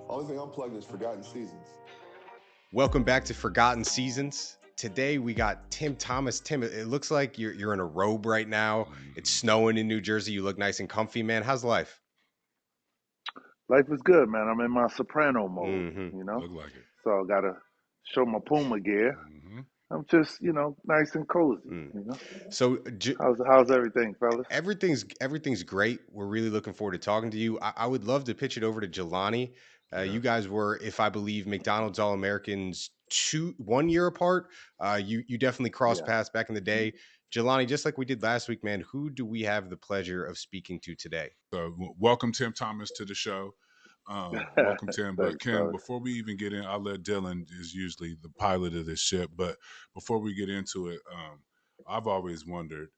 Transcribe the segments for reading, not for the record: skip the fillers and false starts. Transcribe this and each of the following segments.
Only thing unplugged is Forgotten Seasons. Welcome back to Forgotten Seasons. Today we got Tim Thomas. Tim, it looks like you're in a robe right now. It's snowing in New Jersey. You look nice and comfy, man. How's life? Life is good, man. I'm in my soprano mode, Mm-hmm. you know. Look like it. So I gotta show my Puma gear. Hmm. I'm just, nice and cozy, Mm. you know. So How's everything, fellas? everything's great. We're really looking forward to talking to you. I would love to pitch it over to Jelani. You Yes. guys were, if I believe, McDonald's All Americans 1 year apart. You definitely crossed Yeah. paths back in the day. Jelani, just like we did last week, man. Who do we have the pleasure of speaking to today? So welcome Tim Thomas to the show. Welcome Tim. But Thanks, Kim, fellas. before we even get in, I'll let Dylan is usually the pilot of this ship. But before we get into it, I've always wondered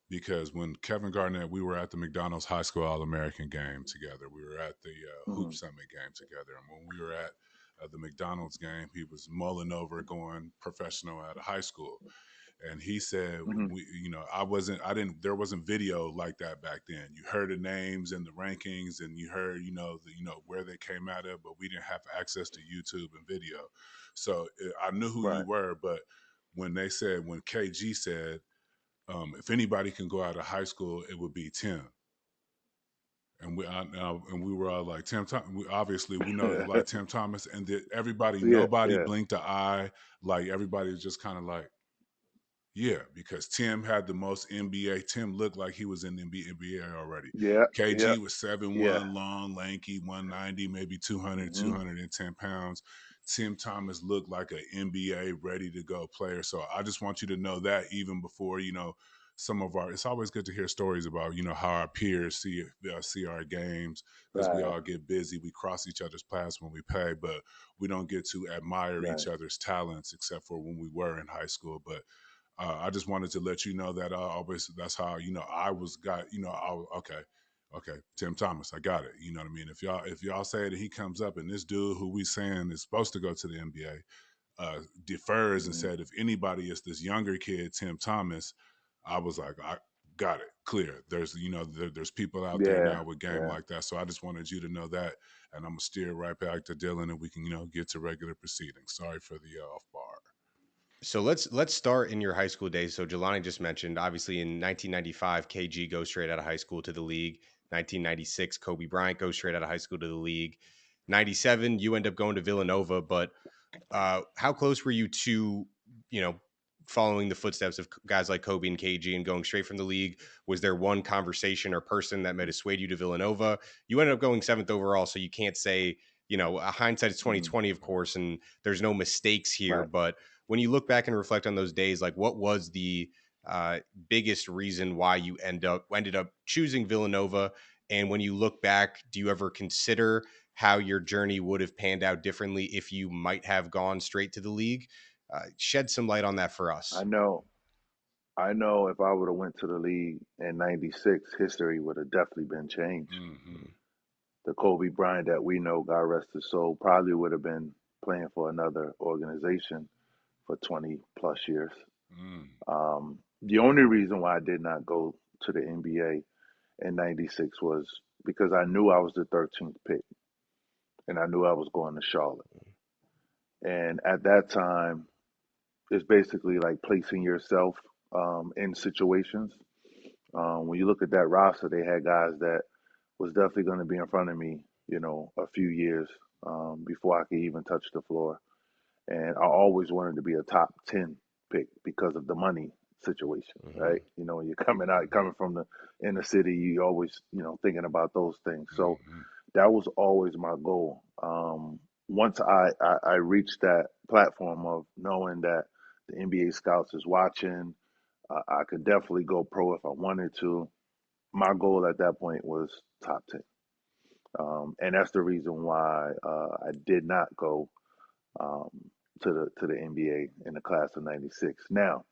because when Kevin Garnett, we were at the McDonald's High School All American game together. We were at the Hoop Hmm. Summit game together, and when we were at the McDonald's game, he was mulling over going professional at a high school. And he said, Hmm. I didn't, there wasn't video like that back then. You heard the names and the rankings, and you heard, where they came out of, but we didn't have access to YouTube and video. So I knew who you Right. were, but when KG said, if anybody can go out of high school, it would be Tim. And we were all like Tim. Obviously, we know like Tim Thomas, and Yeah, nobody yeah. blinked an eye. Like everybody was just kind of like, yeah, because Tim had the most NBA. Tim looked like he was in the NBA already. Yeah, yeah, KG was 7'1", yeah. long, lanky, 190, maybe 200, Hmm. 210 pounds. Tim Thomas looked like an NBA ready to go player. So I just want you to know that even before, some of our, it's always good to hear stories about, how our peers see our games because we Right, all get busy. We cross each other's paths when we play, but we don't get to admire each right. other's talents except for when we were in high school. But I just wanted to let you know that that's how I was got okay, Tim Thomas, I got it. You know what I mean? If y'all say that he comes up and this dude who we saying is supposed to go to the NBA defers and Hmm. said if anybody is this younger kid Tim Thomas, I was like I got it clear. There's there's people out there Yeah, now with game yeah. like that, so I just wanted you to know that, and I'm gonna steer right back to Dylan and we can get to regular proceedings. Sorry for the off bar. So let's start in your high school days. So Jelani just mentioned, obviously in 1995, KG goes straight out of high school to the league. 1996, Kobe Bryant goes straight out of high school to the league. 97, you end up going to Villanova. But how close were you to, you know, following the footsteps of guys like Kobe and KG and going straight from the league? Was there one conversation or person that might have swayed you to Villanova? You ended up going seventh overall, so you can't say, hindsight is Hmm. 2020, of course, and there's no mistakes here. Right. But when you look back and reflect on those days, like what was the uh, biggest reason why you ended up choosing Villanova? And when you look back, do you ever consider how your journey would have panned out differently if you might have gone straight to the league? Shed some light on that for I us. know. I know if I would have went to the league in '96, history would have definitely been changed. Hmm. The Kobe Bryant that we know, God rest his soul, probably would have been playing for another organization for 20 plus years. Mm. The only reason why I did not go to the NBA in '96 was because I knew I was the 13th pick and I knew I was going to Charlotte. And at that time, it's basically like placing yourself in situations. When you look at that roster, they had guys that was definitely going to be in front of me, a few years before I could even touch the floor. And I always wanted to be a top 10 pick because of the money situation, Mm-hmm. right? When you're coming out, coming from the inner city, you always, thinking about those things. So Hmm. that was always my goal. Once I reached that platform of knowing that the NBA scouts is watching, I could definitely go pro if I wanted to. My goal at that point was top 10. And that's the reason why I did not go um, to the NBA in the class of '96. Now,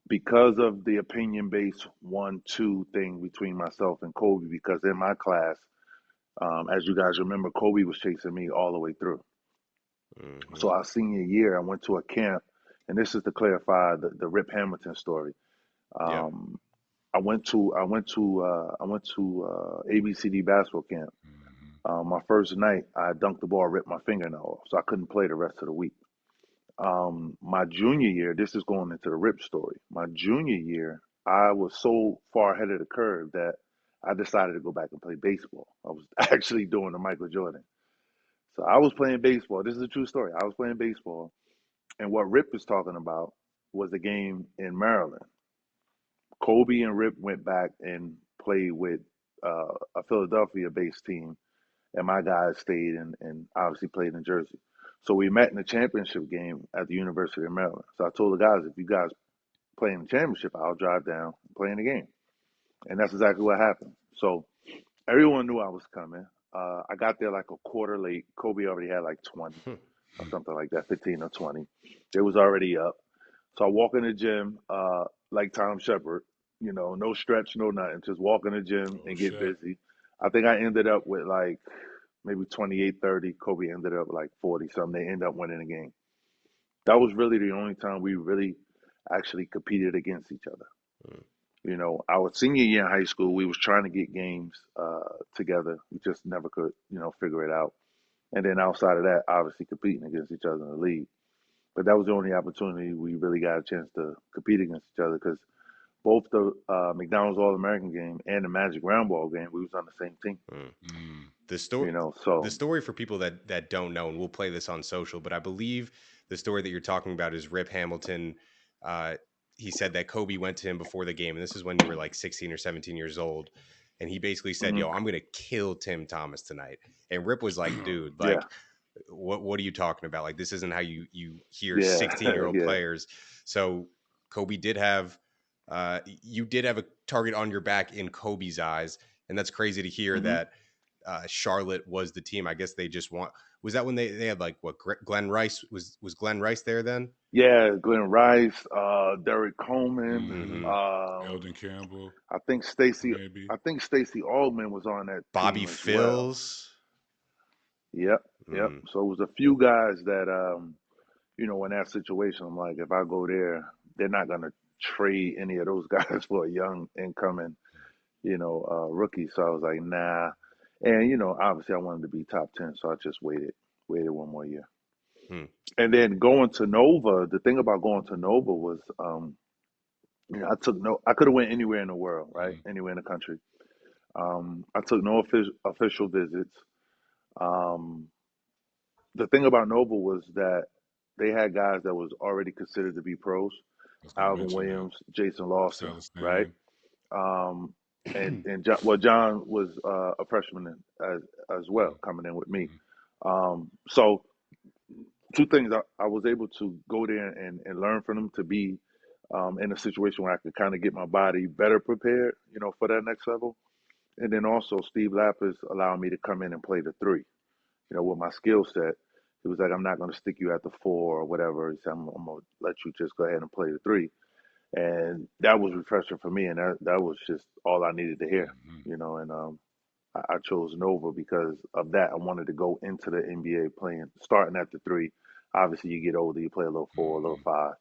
because of the opinion based 1-2 thing between myself and Kobe, because in my class, as you guys remember, Kobe was chasing me all the way through. Mm-hmm. So our senior year, I went to a camp, and this is to clarify the Rip Hamilton story. Yep. Um, I went to ABCD basketball camp. My first night, I dunked the ball, ripped my fingernail off, so I couldn't play the rest of the week. My junior year, this is going into the rip story. My junior year, I was so far ahead of the curve that I decided to go back and play baseball. I was actually doing the Michael Jordan. So I was playing baseball. This is a true story. I was playing baseball, and what Rip is talking about was a game in Maryland. Kobe and Rip went back and played with a Philadelphia-based team, and my guys stayed and obviously played in Jersey. So we met in the championship game at the University of Maryland. So I told the guys, if you guys play in the championship, I'll drive down and play in the game. And that's exactly what happened. So everyone knew I was coming. I got there like a quarter late. Kobe already had like 20 or something like that, 15 or 20. It was already up. So I walk in the gym like Tom Shepard, no stretch, no nothing, just walk in the gym and get busy. I think I ended up with like maybe 28, 30. Kobe ended up like 40 something. They ended up winning the game. That was really the only time we really actually competed against each other. Our senior year in high school, we was trying to get games together. We just never could, figure it out. And then outside of that, obviously competing against each other in the league. But that was the only opportunity we really got a chance to compete against each other because both the McDonald's All-American game and the Magic Round Ball game, we was on the same team. The story, so the story for people that don't know, and we'll play this on social, but I believe the story that you're talking about is Rip Hamilton. He said that Kobe went to him before the game, and this is when you were like 16 or 17 years old. And he basically said, yo, I'm going to kill Tim Thomas tonight. And Rip was like, dude, like, what are you talking about? Like, this isn't how you hear 16-year-old players. So Kobe did have, you did have a target on your back in Kobe's eyes. And that's crazy to hear that Charlotte was the team. I guess they just was that when they had like what, Glenn Rice was Glenn Rice there then? Yeah, Glenn Rice, Derek Coleman, Eldon Campbell. I think Stacey Altman was on that Bobby team as Phils. Well. Yep. So it was a few guys that in that situation, I'm like, if I go there, they're not gonna trade any of those guys for a young incoming, rookie. So I was like, nah. And obviously I wanted to be top 10, so I just waited one more year. And then going to Nova, the thing about going to Nova was, I could have went anywhere in the world, right? Anywhere in the country. I took no official visits. The thing about Nova was that they had guys that was already considered to be pros. Alvin Williams, Jason Lawson, right? And John was a freshman as well, coming in with me. So two things, I was able to go there and learn from them to be in a situation where I could kind of get my body better prepared, for that next level. And then also Steve Lapis allowed me to come in and play the three, with my skill set. He was like, I'm not going to stick you at the four or whatever. He said, I'm going to let you just go ahead and play the three. And that was refreshing for me. And that was just all I needed to hear, and I chose Nova because of that. I wanted to go into the NBA starting at the three. Obviously, you get older, you play a little four, a little five.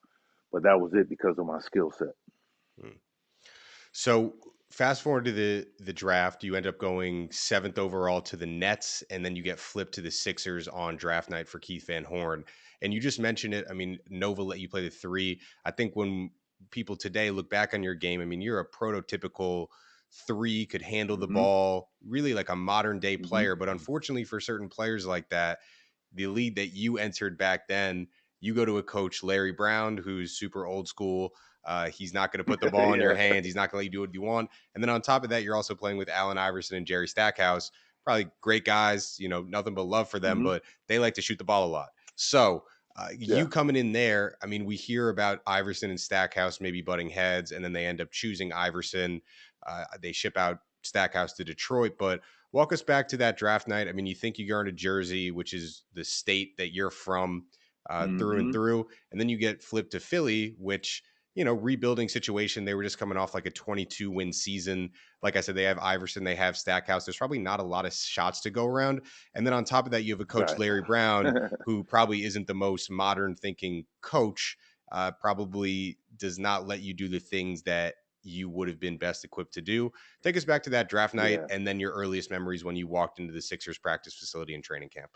But that was it because of my skill set. So fast forward to the draft, you end up going 7th overall to the Nets, and then you get flipped to the Sixers on draft night for Keith Van Horn. And you just mentioned it. I mean, Nova let you play the three. I think when people today look back on your game, I mean, you're a prototypical three, could handle the ball, really like a modern day player. But unfortunately for certain players like that, the league that you entered back then, you go to a coach, Larry Brown, who's super old school. He's not going to put the ball in your hands. He's not going to let you do what you want. And then on top of that, you're also playing with Allen Iverson and Jerry Stackhouse. Probably great guys, nothing but love for them, but they like to shoot the ball a lot. So you coming in there, I mean, we hear about Iverson and Stackhouse maybe butting heads, and then they end up choosing Iverson. They ship out Stackhouse to Detroit. But walk us back to that draft night. I mean, you think you go into Jersey, which is the state that you're from through and through. And then you get flipped to Philly, which, rebuilding situation. They were just coming off like a 22-win season. Like I said, they have Iverson, they have Stackhouse. There's probably not a lot of shots to go around. And then on top of that, you have a coach, Larry Brown, who probably isn't the most modern thinking coach, probably does not let you do the things that you would have been best equipped to do. Take us back to that draft night Yeah. and then your earliest memories when you walked into the Sixers practice facility and training camp.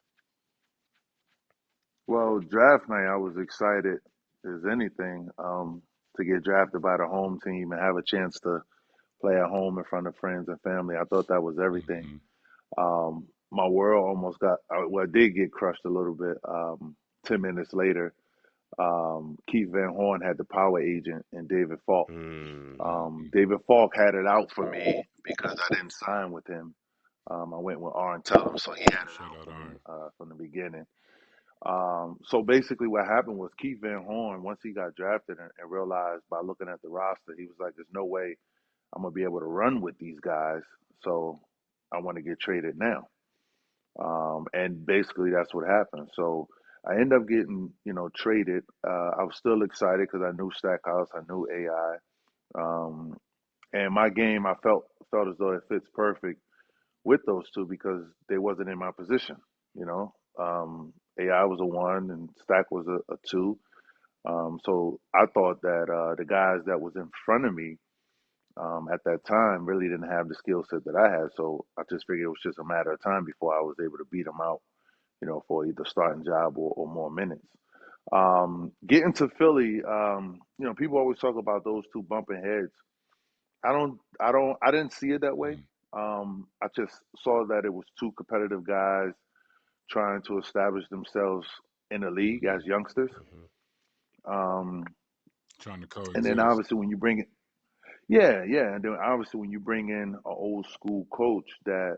Well, draft night, I was excited as anything to get drafted by the home team and have a chance to play at home in front of friends and family. I thought that was everything. Mm-hmm. My world almost got, well, I did get crushed a little bit. 10 minutes later, Keith Van Horn had the power agent and David Falk. David Falk had it out for me because I didn't sign with him. I went with Arn Tellem, so he had it Shout out out for me Iron. from the beginning. So basically, what happened was Keith Van Horn, once he got drafted and realized by looking at the roster, he was like, "There's no way I'm gonna be able to run with these guys, so I want to get traded now." And basically, that's what happened. So I ended up getting, traded. I was still excited because I knew Stackhouse, I knew AI, and my game, I felt as though it fits perfect with those two because they wasn't in my position. You know, AI was a one and Stack was a two. So I thought that the guys that was in front of me at that time really didn't have the skill set that I had. So I just figured it was just a matter of time before I was able to beat them out, for either starting job or more minutes. Getting to Philly, people always talk about those two bumping heads. I didn't see it that way. Mm-hmm. I just saw that it was two competitive guys trying to establish themselves in the league as youngsters. Um, Trying to and then coexist. obviously when you bring it, yeah, yeah, and then obviously when you bring in an old school coach that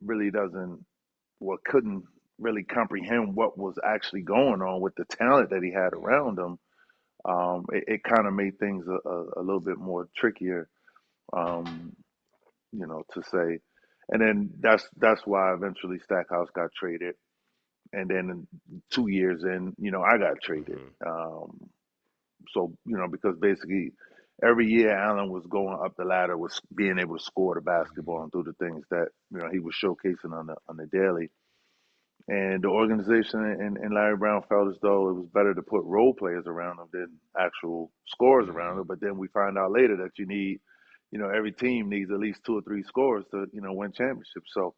really doesn't, well, couldn't really comprehend what was actually going on with the talent that he had Mm-hmm. around him, it kind of made things a little bit more trickier, um, to say. And then that's why eventually Stackhouse got traded, and then 2 years in, I got traded. So because basically every year Allen was going up the ladder, was being able to score the basketball and do the things that he was showcasing on the daily. And the organization and Larry Brown felt as though it was better to put role players around them than actual scorers around Mm-hmm. them. But then we find out later that you need, every team needs at least two or three scorers to, win championships. So,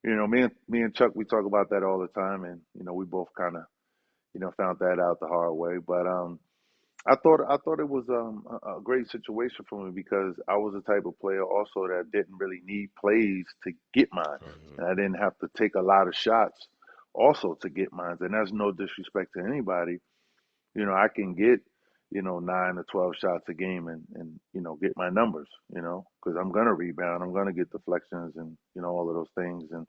me and Chuck, we talk about that all the time, and we both kind of, found that out the hard way. But I thought it was a great situation for me because I was the type of player also that didn't really need plays to get mine, Facts. and I didn't have to take a lot of shots also to get mine. And that's no disrespect to anybody. I can get 9 or 12 shots a game and get my numbers. Because I'm gonna rebound, I'm gonna get deflections and all of those things. And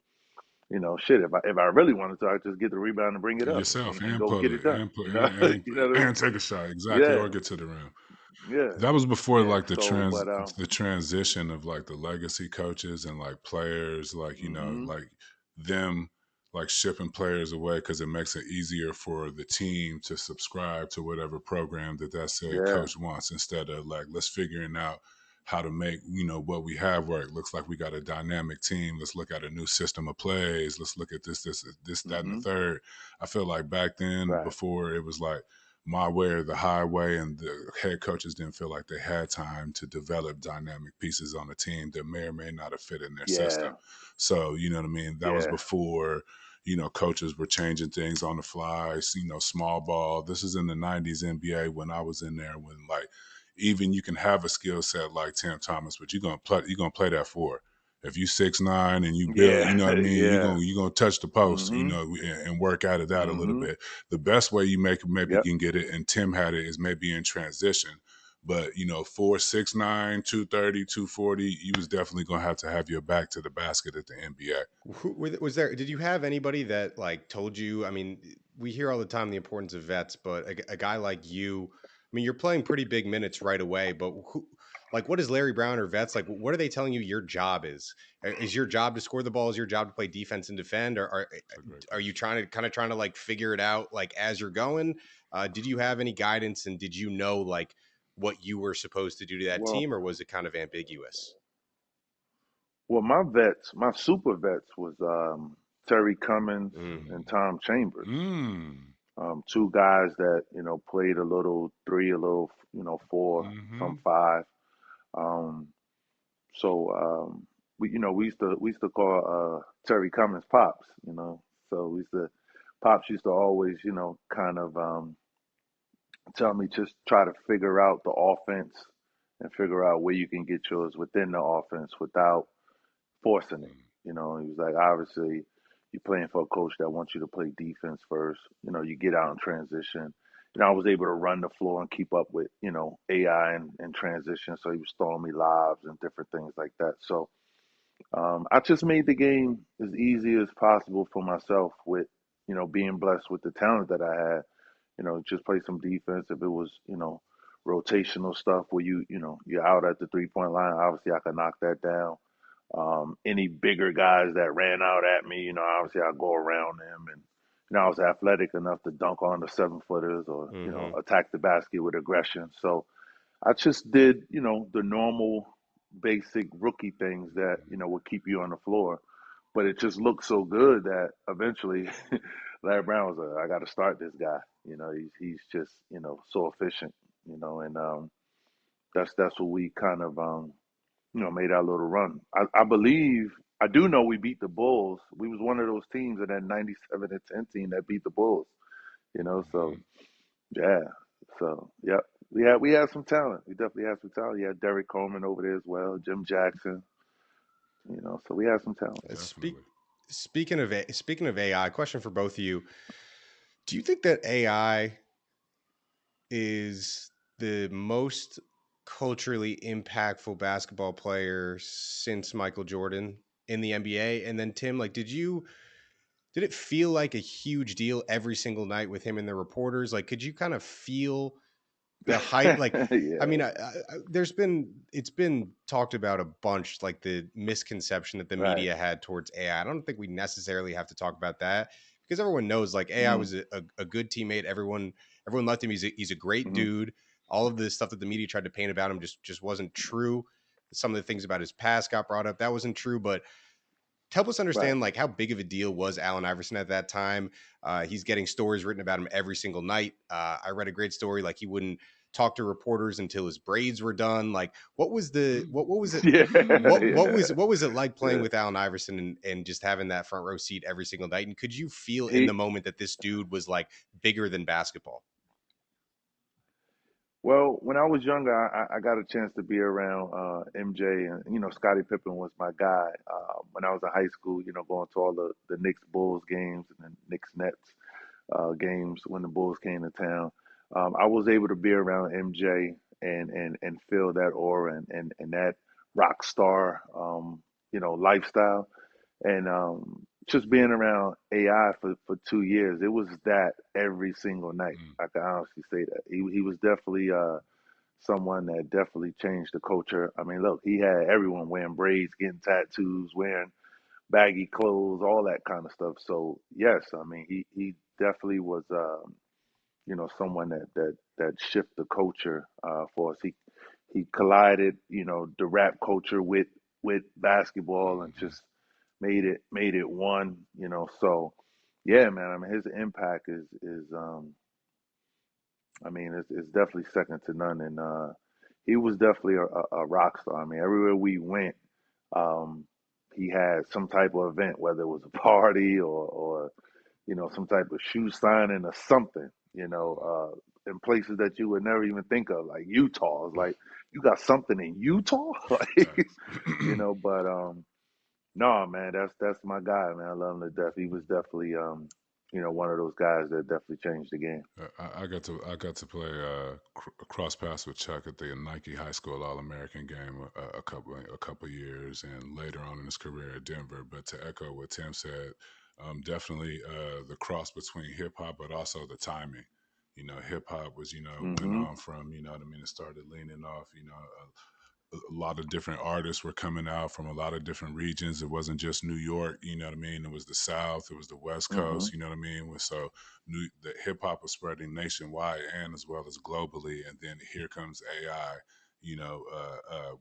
shit, if I really wanted to, I just get the rebound and bring it up Yourself and and go pull get it it done. and put You know what I mean? and take a shot exactly or Yeah, get to the rim. yeah, That was before yeah. like the So, but the transition of like the legacy coaches and like players like hmm like them like shipping players away because it makes it easier for the team to subscribe to whatever program that said yeah, coach wants instead of like let's figuring out how to make what we have work. Looks like we got a dynamic team. Let's look at a new system of plays. Let's look at this that and the hmm third. I feel like back then right, before it was like my way or the highway, and the head coaches didn't feel like they had time to develop dynamic pieces on the team that may or may not have fit in their system. yeah, So, you know what I mean? That was yeah, before, coaches were changing things on the fly, small ball. This is in the 90s NBA when I was in there when like even you can have a skill set like Tim Thomas, but you're gonna play that four. If you 6'9" and you build, you know yeah, what I mean, yeah, you're gonna touch the post, hmm and work out of that a little hmm bit. The best way you maybe yep. can get it, and Tim had it, is maybe in transition. But 4'6'9", 230, 240, you was definitely gonna have to have your back to the basket at the NBA. Was there? Did you have anybody that like told you? I mean, we hear all the time the importance of vets, but a guy like you, I mean, you're playing pretty big minutes right away. But like, what is Larry Brown or vets like? What are they telling you your job is? Is your job to score the ball? Is your job to play defense and defend? Or That's a great are you question. trying to like figure it out like as you're going? Did you have any guidance, and did you know like what you were supposed to do to that Well, team, or was it kind of ambiguous? my super vets was Terry Cummins and Mm. Tom Chambers. Mm. Two guys that played a little three, a little four, Mm-hmm. some five. Um, so we used to call Terry Cummins Pops. So Pops used to always kind of tell me just try to figure out the offense and figure out where you can get yours within the offense without forcing it. Mm, He was like, obviously, you're playing for a coach that wants you to play defense first. You get out in transition. I was able to run the floor and keep up with, AI and transition. So he was throwing me lobs and different things like that. So I just made the game as easy as possible for myself with, being blessed with the talent that I had. Just play some defense. If it was, rotational stuff where you're out at the 3-point line, obviously I could knock that down. Any bigger guys that ran out at me, obviously I go around them, and I was athletic enough to dunk on the 7-footers or Mm-hmm. attack the basket with aggression. So I just did the normal, basic rookie things that would keep you on the floor, but it just looked so good that eventually Larry Brown was like, I got to start this guy. He's just so efficient. And that's what we kind of made our little run. I believe I do know we beat the Bulls. We was one of those teams in that 97 and 10 team that beat the Bulls. So mhm. yeah. So yeah, we had some talent. We definitely had some talent. You had Derek Coleman over there as well, Jim Jackson. So we had some talent. Uh, Speak, Definitely. speaking of AI, question for both of you: do you think that AI is the most culturally impactful basketball player since Michael Jordan in the NBA? And then Tim, like, did it feel like a huge deal every single night with him and the reporters? Like, could you kind of feel the hype? Like, I Yeah. mean, it's been talked about a bunch, like the misconception that the Right. media had towards AI. I don't think we necessarily have to talk about that because everyone knows like AI Mm-hmm. was a good teammate. Everyone loved him. He's a great Mm-hmm. dude. All of the stuff that the media tried to paint about him just wasn't true. Some of the things about his past got brought up. That wasn't true, but help us Right. understand like how big of a deal was Allen Iverson at that time. He's getting stories written about him every single night. I read a great story like he wouldn't talk to reporters until his braids were done. Like what was it Yeah. Yeah. what was it like playing Yeah. with Allen Iverson and just having that front row seat every single night? And could you feel in the He moment that this dude was like bigger than basketball? Well, when I was younger, I got a chance to be around MJ, and Scottie Pippen was my guy. When I was in high school, going to all the Knicks Bulls games and the Knicks Nets games when the Bulls came to town. I was able to be around MJ and feel that aura and that rock star lifestyle. And just being around AI for 2 years, it was that every single night. Mm, I can honestly say that he was definitely someone that definitely changed the culture. I mean, look, he had everyone wearing braids, getting tattoos, wearing baggy clothes, all that kind of stuff. So yes, I mean, he definitely was someone that shifted the culture for us. He collided the rap culture with basketball and mhm. just made it one. So yeah, man. I mean, his impact is I mean, it's definitely second to none, and he was definitely a rock star. I mean, everywhere we went, um, he had some type of event, whether it was a party or some type of shoe signing or something. In places that you would never even think of, like Utah. It's like you got something in Utah, like Right. But no, man, that's my guy, man. I love him to death. He was definitely one of those guys that definitely changed the game. I got to play cross paths with Chuck at the Nike High School All American game a couple years, and later on in his career at Denver. But to echo what Tim said, definitely the cross between hip hop, but also the timing. Hip hop was went Mm-hmm. on from what I mean, it started leaning off a lot of different artists were coming out from a lot of different regions. It wasn't just New York, you know what I mean? It was the South, it was the West Mm-hmm. Coast, you know what I mean? So the hip hop was spreading nationwide and as well as globally. And then here comes AI,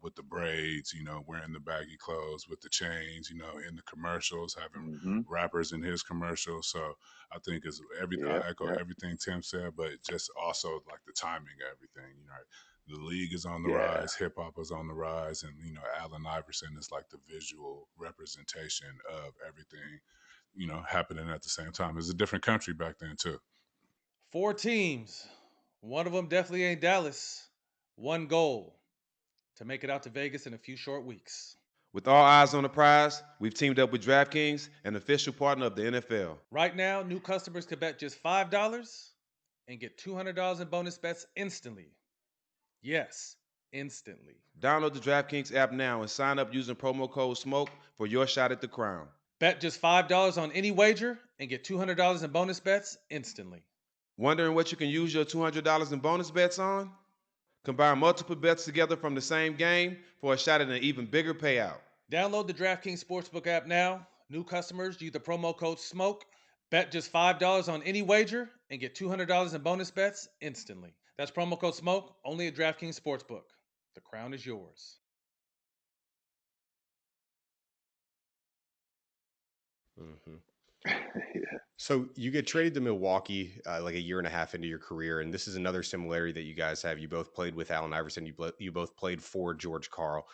with the braids, wearing the baggy clothes with the chains, in the commercials, having Mm-hmm. rappers in his commercials. So I think Yep. I echo Yep. everything Tim said, but just also like the timing of everything, The league is on the Yeah. rise. Hip hop is on the rise, and Allen Iverson is like the visual representation of everything happening at the same time. It's a different country back then too. 4 teams. One of them definitely ain't Dallas. One goal to make it out to Vegas in a few short weeks. With all eyes on the prize, we've teamed up with DraftKings, an official partner of the NFL. Right now, new customers can bet just $5 and get $200 in bonus bets instantly. Yes, instantly. Download the DraftKings app now and sign up using promo code SMOKE for your shot at the crown. Bet just $5 on any wager and get $200 in bonus bets instantly. Wondering what you can use your $200 in bonus bets on? Combine multiple bets together from the same game for a shot at an even bigger payout. Download the DraftKings Sportsbook app now. New customers use the promo code SMOKE. Bet just $5 on any wager and get $200 in bonus bets instantly. That's promo code SMOKE only at DraftKings Sportsbook. The crown is yours. Mm-hmm. Yeah. So you get traded to Milwaukee like a year and a half into your career, and this is another similarity that you guys have. You both played with Allen Iverson. You both played for George Karl.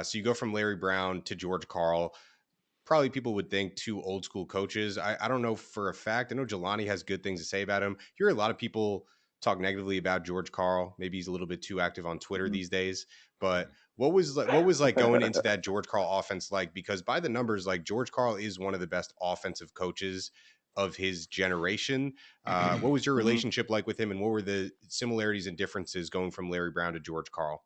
So you go from Larry Brown to George Karl. Probably people would think two old school coaches. I don't know for a fact. I know Jelani has good things to say about him. You hear a lot of people talk negatively about George Karl. Maybe he's a little bit too active on Twitter these days. But what was like going into that George Karl offense like? Because by the numbers, like George Karl is one of the best offensive coaches of his generation. What was your relationship like with him, and what were the similarities and differences going from Larry Brown to George Karl?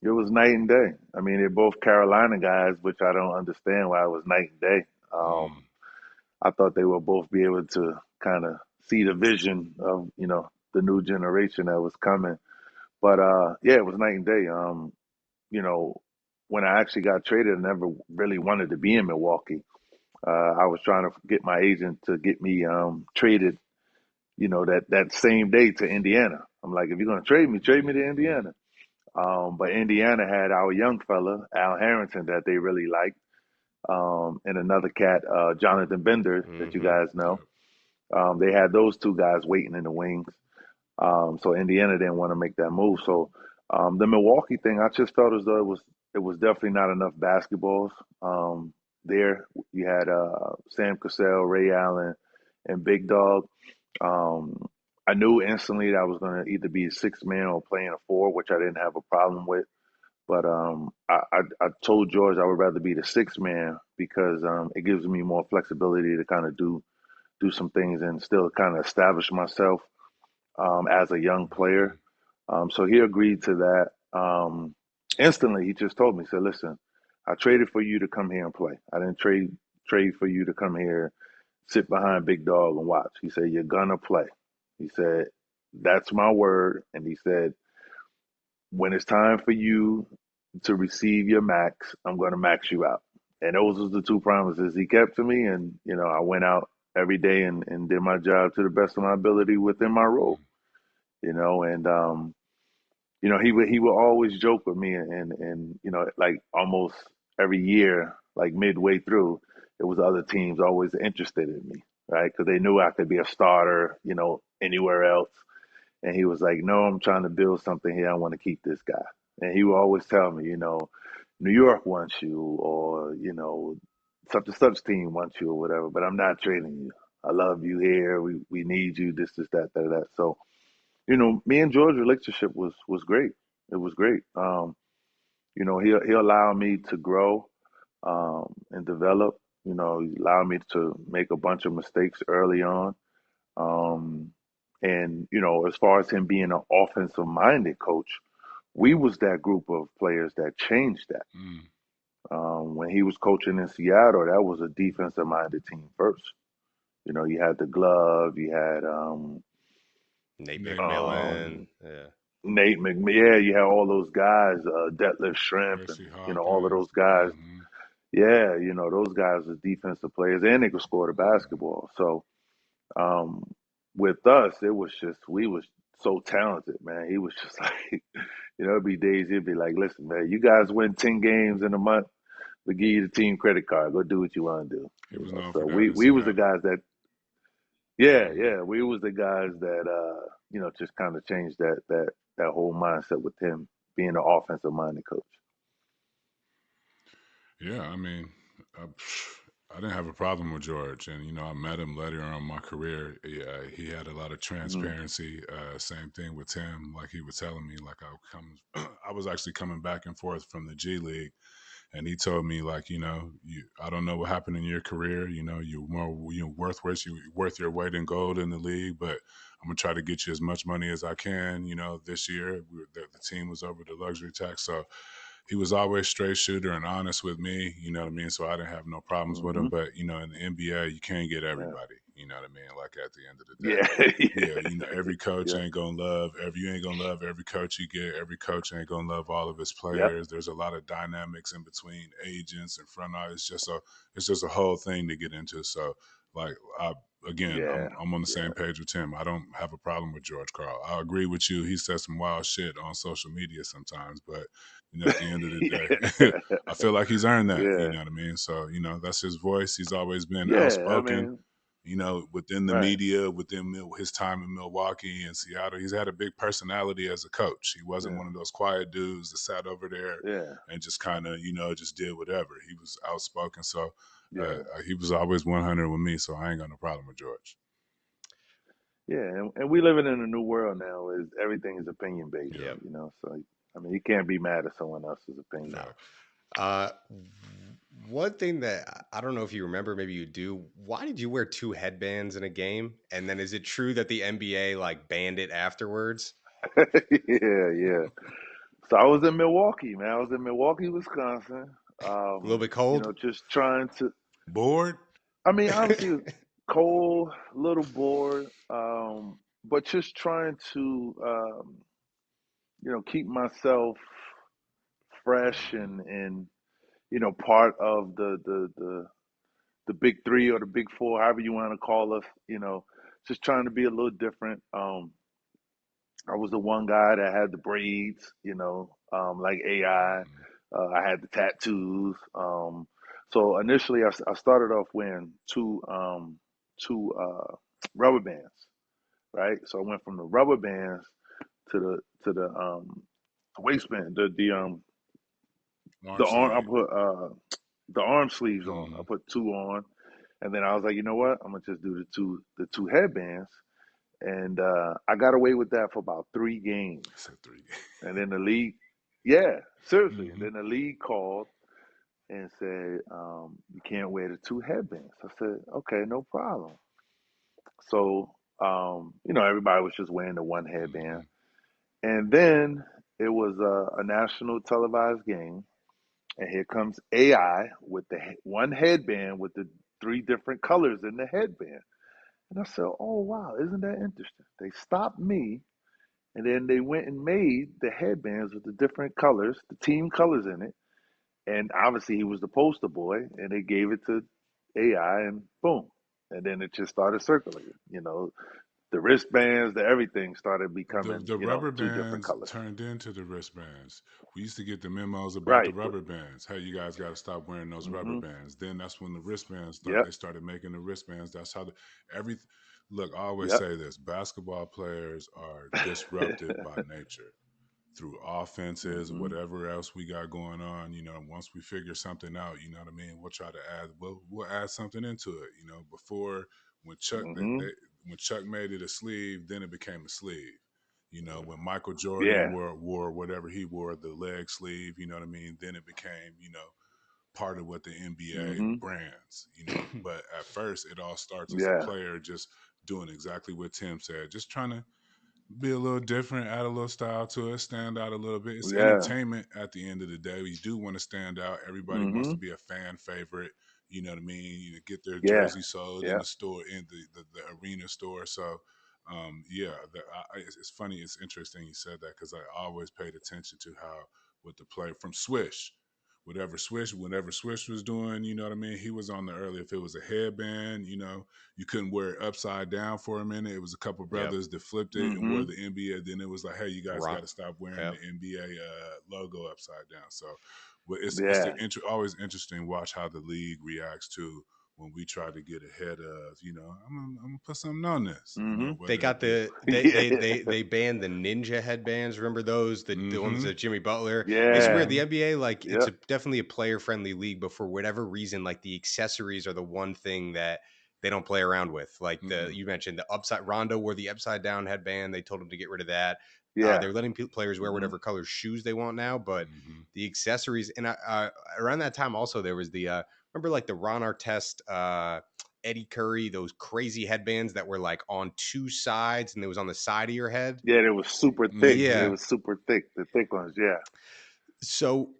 It was night and day. I mean, they're both Carolina guys, which I don't understand why it was night and day. I thought they would both be able to kind of see the vision of, the new generation that was coming. But yeah, it was night and day. When I actually got traded, I never really wanted to be in Milwaukee. I was trying to get my agent to get me traded, that same day to Indiana. I'm like, if you're going to trade me to Indiana. But Indiana had our young fella, Al Harrington, that they really liked, and another cat, Jonathan Bender, that you guys know. They had those two guys waiting in the wings. So Indiana didn't want to make that move. So the Milwaukee thing, I just felt as though it was definitely not enough basketballs. There you had Sam Cassell, Ray Allen, and Big Dog. I knew instantly that I was going to either be a 6-man or playing a 4, which I didn't have a problem with. But I told George I would rather be the 6-man because it gives me more flexibility to kind of do some things and still kind of establish myself as a young player. So he agreed to that. Instantly, he just told me, he said, listen, I traded for you to come here and play. I didn't trade for you to come here, sit behind Big Dog and watch. He said, you're going to play. He said, that's my word. And he said, when it's time for you to receive your max, I'm going to max you out. And those was the two promises he kept to me. And, I went out every day and did my job to the best of my ability within my role, and, he would always joke with me and, like almost every year, like midway through, it was other teams always interested in me, right? Because they knew I could be a starter, anywhere else. And he was like, no, I'm trying to build something here. I want to keep this guy. And he would always tell me, New York wants you, or, such and such team wants you or whatever, but I'm not trading you. I love you here. We need you, this, that. So, me and George's relationship was great. It was great. He'll allow me to grow and develop. He allowed me to make a bunch of mistakes early on. And, as far as him being an offensive minded coach, we was that group of players that changed that. When he was coaching in Seattle, that was a defensive minded team first. You had the glove, you had Nate McMillan. Nate McMillan, you had all those guys, Detlef Shrimp, and all of those guys. Yeah, those guys are defensive players, and they could score the basketball. So with us, it was just we was so talented, man. He was just like, it'd be days he'd be like, listen, man, you guys win 10 games in a month, we'll give you the team credit card. Go do what you want to do. He was known so for that. we was the guys that, we was the guys that just kind of changed that whole mindset with him being an offensive minded coach. Yeah, I mean, uh, I didn't have a problem with George, and I met him later on in my career. He had a lot of Hmm. transparency. Same thing with Tim, like he was telling me, like I was actually coming back and forth from the G League, and he told me like, I don't know what happened in your career. You're more worth your weight in gold in the league, but I'm gonna try to get you as much money as I can. This year the team was over the luxury tax, so he was always straight shooter and honest with me. You know what I mean? So I didn't have no problems with him. Hmm. But in the NBA, you can't get Yeah. everybody. You know what I mean? Like at the end of the day. Yeah. Yeah, Yeah. every coach Yeah. ain't gonna love you ain't gonna love every coach you get. Every coach ain't gonna love all of his Yep. players. There's a lot of dynamics in between agents and front office. It's just a whole thing to get into. So like again, Yeah. I'm on the Yeah. same page with Tim. I don't have a problem with George Karl. I agree with you. He says some wild shit on social media sometimes, but at the end of the day, Yeah. I feel like he's earned that. You Yeah. know what I mean? So that's his voice. He's always been Yeah. I outspoken. mean, Within the right. media, within his time in Milwaukee and Seattle, he's had a big personality as a coach. He wasn't Yeah. one of those quiet dudes that sat over there Yeah. and just kind of, just did whatever. He was outspoken. So Yeah. he was always 100 with me. So I ain't got no problem with George. Yeah. And we living in a new world now. Is everything is opinion based. Yeah. Yep. So I mean, you can't be mad at someone else's opinion. No. Facts. Uh, one thing that I don't know if you remember, maybe you do. Why did you wear two headbands in a game? And then is it true that the NBA like banned it afterwards? Yeah. Yeah. So I was in Milwaukee, man. I was in Milwaukee, Wisconsin. A little bit cold. Just trying to. Bored? I mean, obviously, it was cold, a little bored, but just trying to, keep myself fresh Mhm. and part of the big three or the big four, however you want to call us. Just trying to be a little different. I was the one guy that had the braids, like AI. Mhm. I had the tattoos. So initially, I started off wearing two rubber bands, right? So I went from the rubber bands to the waistband, the Arm arm. I sleeve. put the arm sleeves on. I Mhm. put two on, and then I was like, you know what? I'm gonna just do the two headbands, and I got away with that for about 3 games. I said 3 And then the league, yeah, seriously. And Mhm. then the league called and said, you can't wear the two headbands. I said, okay, no problem. So, everybody was just wearing the one headband. Mhm. And then it was a national televised game. And here comes AI with the one headband with the three different colors in the headband. And I said, oh, wow, isn't that interesting? They stopped me. And then they went and made the headbands with the different colors, the team colors in it. And obviously he was the poster boy, and they gave it to AI, and boom, and then it just started circulating. The wristbands, the everything started The becoming, the rubber two different bands colors. turned into the wristbands. We used to get the memos about the Right. rubber bands. Hey, you guys got to stop wearing those rubber Mm-hmm. bands. Then that's when the wristbands start. Yep. They started making the wristbands. That's how every. Look, I always Yep. say this: basketball players are disruptive by nature through offenses, Mm-hmm. whatever else we got going on. Once we figure something out, you know what I mean. We'll try to add. We'll add something into it. Before when Chuck Mm-hmm. when Chuck made it a sleeve, then it became a sleeve. When Michael Jordan Yeah. wore whatever he wore, the leg sleeve, you know what I mean? Then it became, part of what the NBA Mm-hmm. brands. But at first it all starts as a Yeah. player just doing exactly what Tim said, just trying to be a little different, add a little style to it, stand out a little bit. It's Yeah. entertainment at the end of the day. You do want to stand out. Everybody wants Mm-hmm. to be a fan favorite. You know what I mean? Get their Yeah. jersey sold in Yeah. the store, in the arena store. So, yeah, it's funny. It's interesting you said that because I always paid attention to how with the play from Swish. Whatever Swish was doing, you know what I mean? He was on the early, if it was a headband, you couldn't wear it upside down for a minute. It was a couple Yep. brothers that flipped it and Mm-hmm. wore the NBA. Then it was like, hey, you guys got Rock. to stop wearing the Yep. NBA logo upside down. So, but it's Yeah. always interesting watch how the league reacts to when we try to get ahead of, I'm gonna put something on this, Mm-hmm. They whether got it be. they banned the ninja headbands. Remember those? The ones that Jimmy Butler. It's Yeah. weird. The NBA, like, it's Yep. definitely a player friendly league, but for whatever reason, like, the accessories are the one thing that they don't play around with. Like, you mentioned the upside Rondo wore the upside down headband. They told him to get rid of that. Yeah. They're letting players wear Mm-hmm. whatever color shoes they want now, but the accessories, and around that time also there was the remember, like, the Ron Artest, Eddie Curry, those crazy headbands that were like on two sides and it was on the side of your head. Yeah, they was super thick. Yeah. They was super thick. The thick ones, yeah. So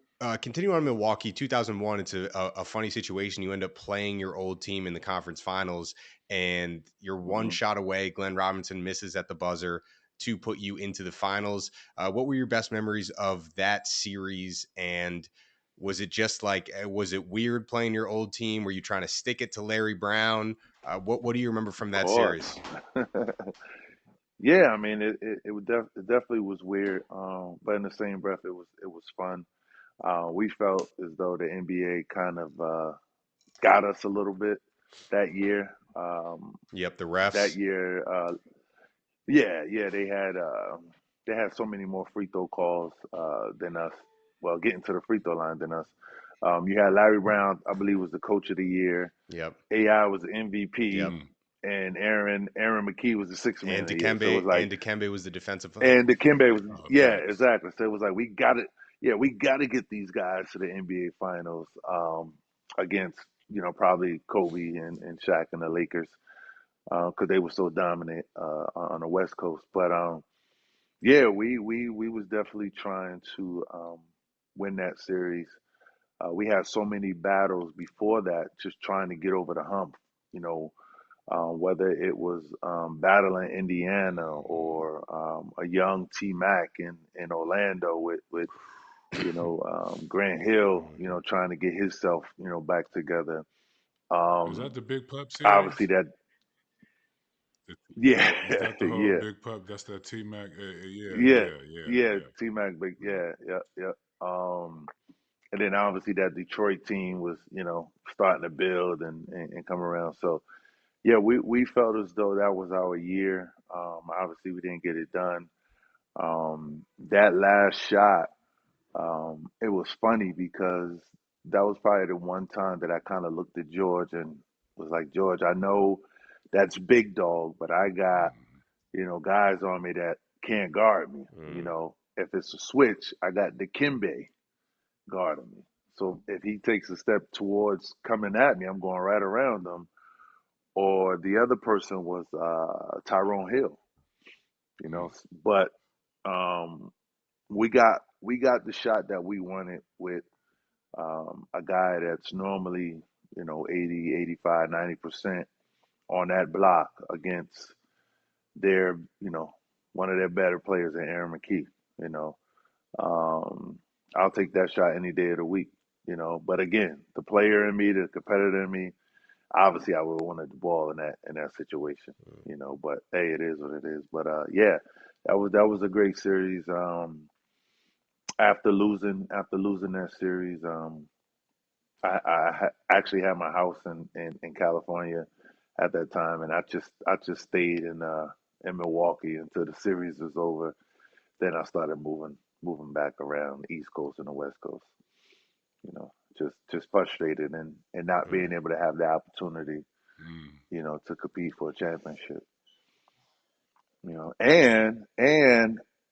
continue on Milwaukee, 2001. It's a funny situation. You end up playing your old team in the conference finals, and you're one shot away. Glenn Robinson misses at the buzzer to put you into the finals. What were your best memories of that series? And was it just like, was it weird playing your old team? Were you trying to stick it to Larry Brown? What do you remember from that series? Yeah, I mean, it definitely was weird, but in the same breath, it was fun. We felt as though the NBA kind of got us a little bit that year. Yep, the That refs. year, yeah, they had so many more free throw calls than us. Well, getting to the free throw line than us. You had Larry Brown, I believe, was the coach of the year. Yep. AI was the MVP. Yep. And Aaron McKee was the sixth man of the year. Dikembe, So it was like, and Dikembe was the defensive. and Dikembe was, yeah, facts. exactly. So it was like, we got to get these guys to the NBA finals against, probably Kobe and Shaq and the Lakers because they were so dominant on the West Coast. But yeah, we was definitely trying to win that series. We had so many battles before that, just trying to get over the hump. Whether it was battling Indiana or a young T Mac in Orlando with Grant Hill, trying to get himself back together. Is that the Big Pup series? Obviously that, yeah, Is that the whole yeah, Big Pup? That's that T Mac. yeah, Yeah. T Mac, but yeah. And then obviously that Detroit team was starting to build and come around. So yeah, we felt as though that was our year. Obviously, we didn't get it done. That last shot, it was funny because that was probably the one time that I kind of looked at George and was like, George, I know that's big dog, but I got, guys on me that can't guard me. If it's a switch, I got Dikembe guarding me. So if he takes a step towards coming at me, I'm going right around him. Or the other person was Tyrone Hill, But we got the shot that we wanted with a guy that's normally 80, 85, 90% on that block against their one of their better players in Aaron McKee. You know, I'll take that shot any day of the week. But again, the player in me, the competitor in me, obviously I would have wanted the ball in that situation, But hey, it is what it is. But yeah, that was a great series. After losing that series, actually had my house in California at that time, and I just stayed in Milwaukee until the series was over. Then I started moving back around the East Coast and the West Coast. Just frustrated and not being able to have the opportunity to compete for a championship. And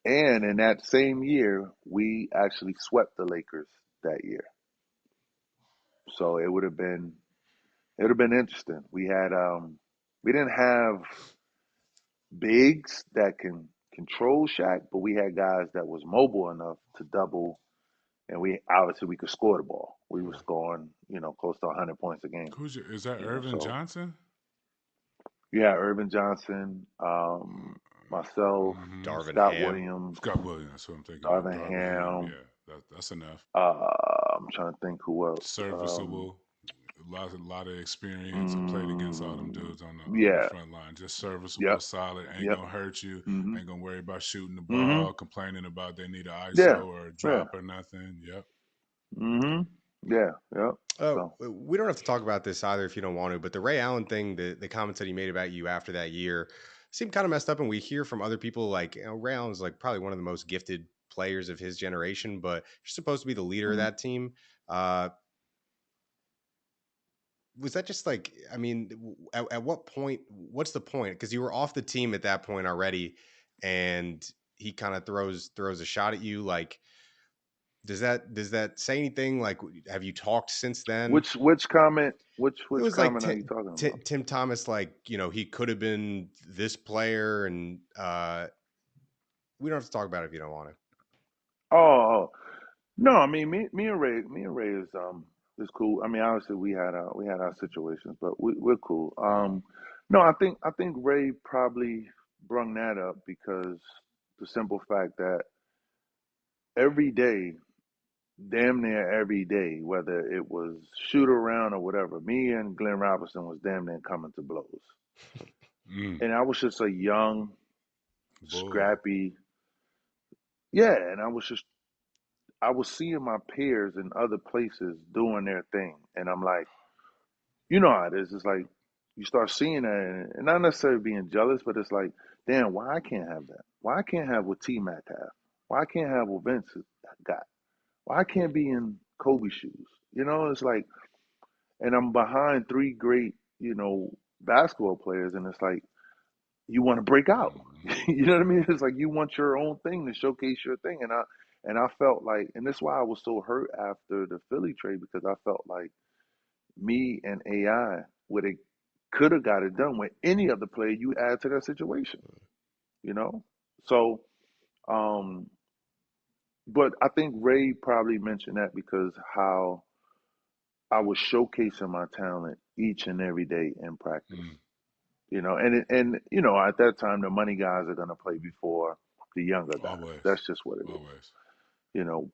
in that same year, we actually swept the Lakers that year. So it would have been interesting. We didn't have bigs that can control Shaq, but we had guys that was mobile enough to double, and we could score the ball. We were scoring, close to 100 points a game. Is that Irvin So Johnson? yeah, Irvin Johnson, myself, Darvin Scott Ham. Williams, Scott Williams. That's what I'm thinking of. Darvin Darvin Ham. Ham. Yeah, that's enough. I'm trying to think who else. Serviceable. A lot of experience. I played against all them dudes on the Yeah. front line. Just serviceable, Yep. solid. Ain't Yep. gonna hurt you. Mhm. Ain't gonna worry about shooting the Mhm. ball, complaining about they need an Yeah. ISO or a Yeah. drop or nothing. Yep. Mhm. Yeah, yeah. Oh, So we don't have to talk about this either if you don't want to, but the Ray Allen thing, the comments that he made about you after that year seemed kind of messed up. And we hear from other people like, Ray Allen's like probably one of the most gifted players of his generation, but you're supposed to be the leader of mhm. that team. Uh, was that just like, I mean, at what point, what's the point? Because you were off the team at that point already, and he kind of throws a shot at you. Like, does that say anything? Like, have you talked since then? Which comment It which was like comment are you talking about? Tim Thomas, like, he could have been this player, and we don't have to talk about it if you don't want to. Oh, oh. No, I mean me and Ray is cool. I mean obviously we had our situations, but we're cool. No, I think Ray probably brung that up because the simple fact that every day, damn near every day, whether it was shoot around or whatever, me and Glenn Robinson was damn near coming to blows. Mm, And I was just a young, boy. scrappy, yeah, and I was seeing my peers in other places doing their thing, and I'm like, you know how it is. It's like you start seeing that, and not necessarily being jealous, but it's like, damn, why I can't have that? Why I can't have what T Mac have? Why I can't have what Vince got? Why I can't be in Kobe shoes? It's like, and I'm behind three great, basketball players, and it's like you want to break out. Mm-hmm. You know what I mean? It's like you want your own thing to showcase your thing, and I felt like, and that's why I was so hurt after the Philly trade because I felt like me and AI would have could have got it done with any other player you add to that situation. You know, so um, but I think Ray probably mentioned that because how I was showcasing my talent each and every day in practice. Mm, And at that time the money guys are gonna play before the younger guys. always. That's just what it is. Always.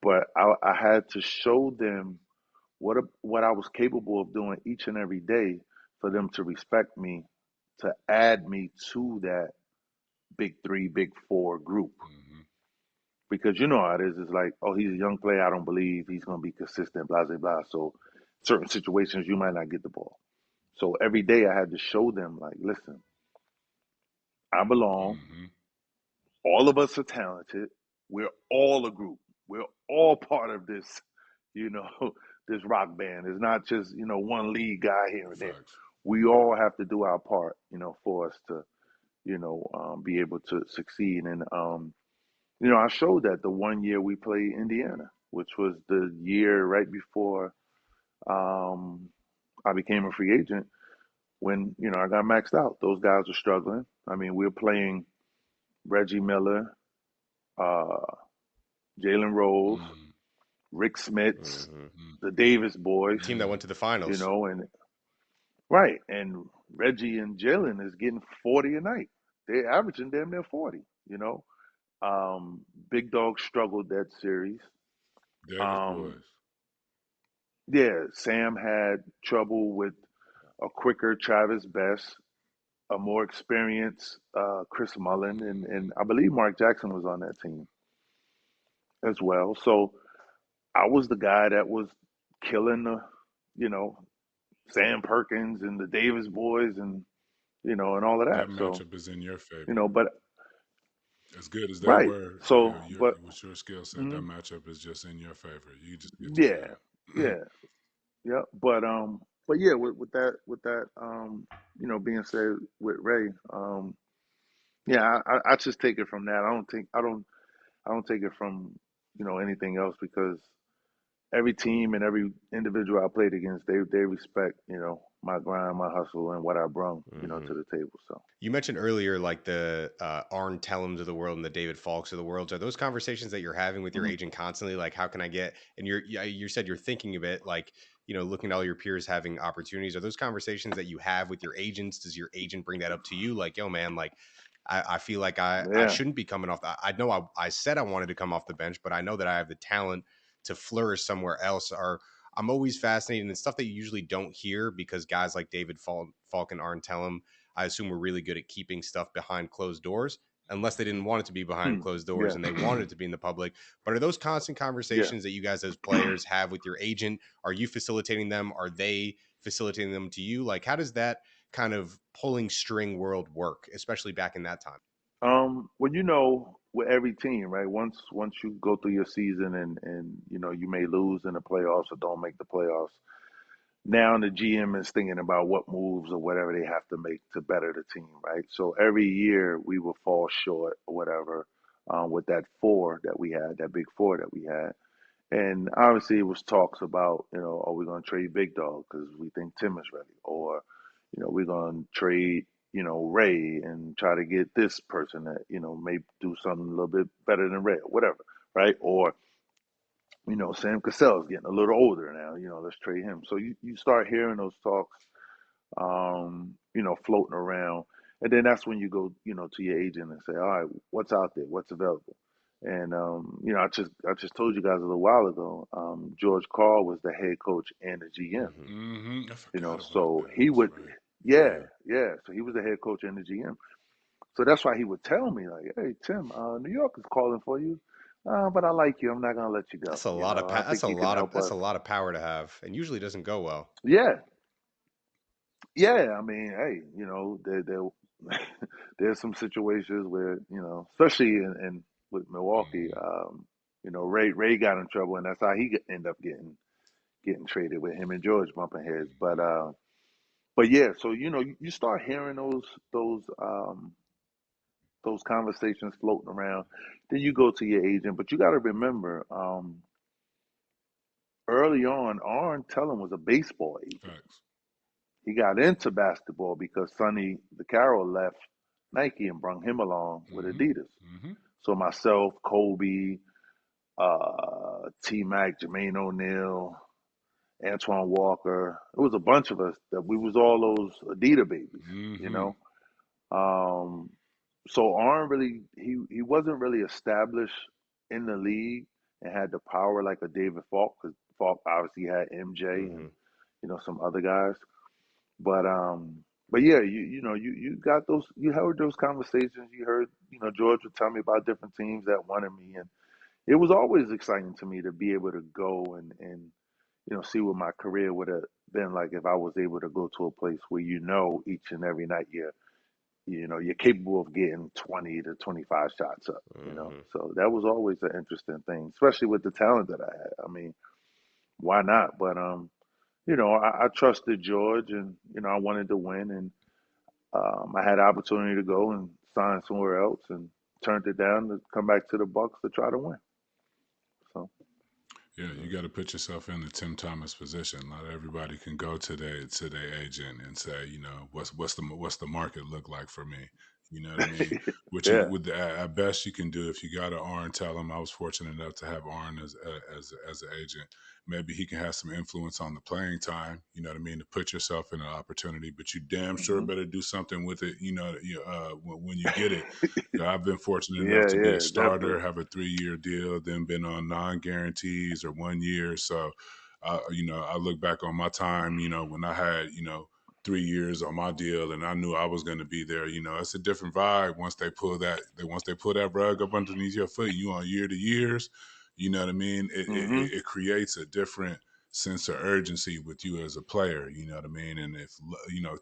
But I had to show them what I was capable of doing each and every day for them to respect me, to add me to that big three, big four group. Mm-hmm. Because you know how it is. It's like, oh, he's a young player. I don't believe he's going to be consistent, blah, blah, blah. So certain situations, you might not get the ball. So every day I had to show them, like, listen, I belong. Mm-hmm. All of us are talented. We're all a group. We're all part of this, you know, this rock band. It's not just, one lead guy here and there. Facts. We all have to do our part, for us to, be able to succeed. And, I showed that the one year we played Indiana, which was the year right before um, I became a free agent when, I got maxed out. Those guys were struggling. I mean, we were playing Reggie Miller, uh, Jalen Rose, Mm, Rick Smits, Mm-hmm. mm, the Davis boys, Team that mm. went to the finals. and right. And Reggie and Jalen is getting 40 a night. They're averaging damn near 40, you know. Big Dog struggled that series. Davis Um, boys. yeah, Sam had trouble with a quicker Travis Best, a more experienced Chris Mullen, Mm-hmm. and I believe Mark Jackson was on that team as well. So I was the guy that was killing the, you know, Sam Perkins and the Davis boys and and all of that. That So matchup is in your favor. but As good as they right. were, So but with your skill set, that mhm, matchup is just in your favor. You just get to yeah, win. yeah, yeah. But yeah, with that being said with Ray, yeah, I just take it from that. I don't take it from anything else because every team and every individual I played against, they respect my grind, my hustle, and what I brung Mm-hmm. to the table. So You mentioned earlier, like the Arn Tellums of the world and the David Falks of the world. Are those conversations that you're having with your mhm. agent constantly? Like, how can I get? And you said you're thinking of it, like, looking at all your peers having opportunities. Are those conversations that you have with your agents? Does your agent bring that up to you? Like, yo, man, like, I feel like I Yeah, shouldn't be coming off. I know I said I wanted to come off the bench, but I know that I have the talent to flourish somewhere else. Or I'm always fascinated, and it's stuff that you usually don't hear because guys like David Falk and Arn Tellum, I assume we're really good at keeping stuff behind closed doors. unless they didn't want it to be behind closed doors Yeah. and they wanted it to be in the public. But are those constant conversations that you guys as players have with your agent? Are you facilitating them? Are they facilitating them to you? Like, how does that kind of pulling string world work, especially back in that time? Well, with every team, right? Once you go through your season and you may lose in the playoffs or don't make the playoffs. Now the GM is thinking about what moves or whatever they have to make to better the team, right? So every year we will fall short or whatever with that big four that we had. And obviously it was talks about, are we going to trade Big Dog because we think Tim is ready? Or, we're going to trade, Ray and try to get this person that, may do something a little bit better than Ray or whatever, right? Or, Sam Cassell's getting a little older now, let's trade him. So you start hearing those talks, floating around. And then that's when you go, to your agent and say, all right, what's out there? What's available? And, I just told you guys a little while ago, George Karl was the head coach and the GM, I forgot about so that. he That's would, right. yeah. So he was the head coach and the GM. So that's why he would tell me like, hey, Tim, New York is calling for you. But I like you. I'm not gonna let you go. That's a lot of I think you can help that's us. a lot of power to have, and usually doesn't go well. Yeah, yeah. I mean, hey, there's some situations where especially in with Milwaukee, Ray got in trouble, and that's how he ended up getting traded with him and George bumping heads. But yeah, so you start hearing those conversations floating around. Then you go to your agent, but you got to remember, early on, Arn Tellem was a baseball agent. Facts. He got into basketball because Sonny Carroll left Nike and brought him along with Adidas. So myself, Kobe, T Mac, Jermaine O'Neal, Antoine Walker, it was a bunch of us that we was all those Adidas babies. So Arn really he wasn't really established in the league and had the power like a David Falk, because Falk obviously had MJ and some other guys. But yeah, you got those, you heard those conversations. You heard George would tell me about different teams that wanted me, and it was always exciting to me to be able to go and see what my career would have been like if I was able to go to a place where each and every night you're capable of getting 20 to 25 shots up. So that was always an interesting thing, especially with the talent that I had. I mean, why not? But I trusted George, and I wanted to win, and I had the opportunity to go and sign somewhere else, and turned it down to come back to the Bucks to try to win. So Yeah, you got to put yourself in the Tim Thomas position. Not everybody can go to their agent and say, what's the market look like for me? You know what I mean? Which yeah, at best you can do if you got an Arn. Tell him I was fortunate enough to have Arn as an agent. Maybe he can have some influence on the playing time. You know what I mean? To put yourself in an opportunity, but you damn sure better do something with it. When you get it. I've been fortunate enough to be a definitely. starter, have a 3-year deal, then been on non-guarantees or 1 year. So, I look back on my time, when I had, 3 years on my deal, and I knew I was going to be there. It's a different vibe once they pull that rug up underneath your foot. You on year to years. You know what I mean? It creates a different sense of urgency with you as a player. You know what I mean? And if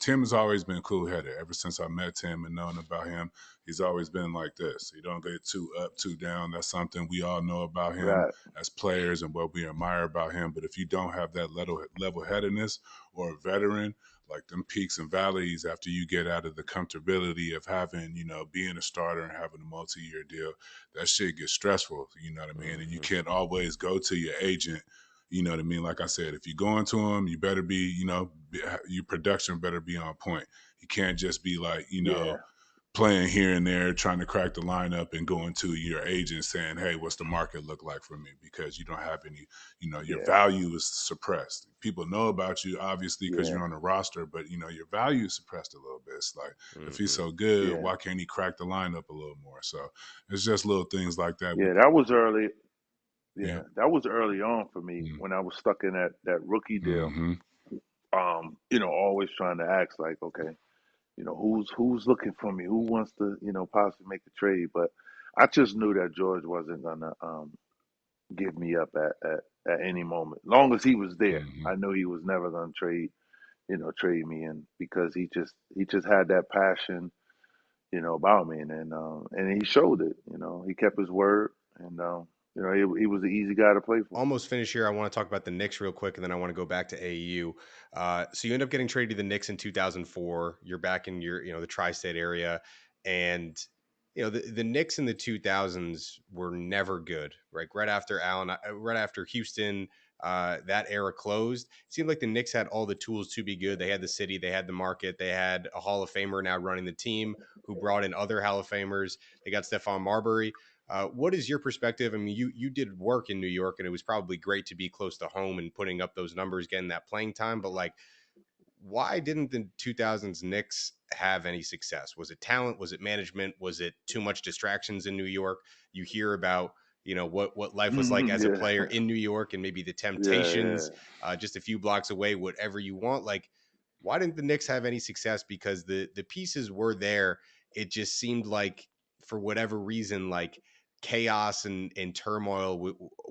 Tim has always been cool headed ever since I met Tim and known about him. He's always been like this. He don't get too up, too down. That's something we all know about him Right. as players and what we admire about him. But if you don't have that level-headedness or a veteran, like them peaks and valleys after you get out of the comfortability of having, being a starter and having a multi-year deal, that shit gets stressful, you know what I mean? And you can't always go to your agent, you know what I mean? Like I said, if you're going to him, you better be, your production better be on point. You can't just be like, Yeah. playing here and there, trying to crack the lineup and going to your agent saying, hey, what's the market look like for me? Because you don't have any, your Yeah. value is suppressed. People know about you, obviously, because Yeah. you're on the roster, but, your value is suppressed a little bit. It's like, if he's so good, Yeah. why can't he crack the lineup a little more? So it's just little things like that. Yeah. That was early. Yeah. Yeah, that was early on for me Mm-hmm. when I was stuck in that rookie deal. Mm-hmm. Always trying to ask like, okay, who's looking for me, who wants to, possibly make a trade. But I just knew that George wasn't gonna give me up at any moment. Long as he was there, Hmm. I knew he was never gonna trade me in, because he just had that passion, about me, and he showed it. He kept his word, and he was an easy guy to play for. Almost finished here. I want to talk about the Knicks real quick, and then I want to go back to AAU. So you end up getting traded to the Knicks in 2004. You're back in the tri-state area, and the Knicks in the 2000s were never good. Right after right after Houston, that era closed. It seemed like the Knicks had all the tools to be good. They had the city, they had the market, they had a Hall of Famer now running the team who brought in other Hall of Famers. They got Stephon Marbury. What is your perspective? I mean, you did work in New York, and it was probably great to be close to home and putting up those numbers, getting that playing time. But like, why didn't the 2000s Knicks have any success? Was it talent? Was it management? Was it too much distractions in New York? You hear about what life was like as a Yeah, player in New York, and maybe the yeah, yeah. temptations just a few blocks away, whatever you want. Like, why didn't the Knicks have any success? Because the pieces were there. It just seemed like, for whatever reason, like chaos and turmoil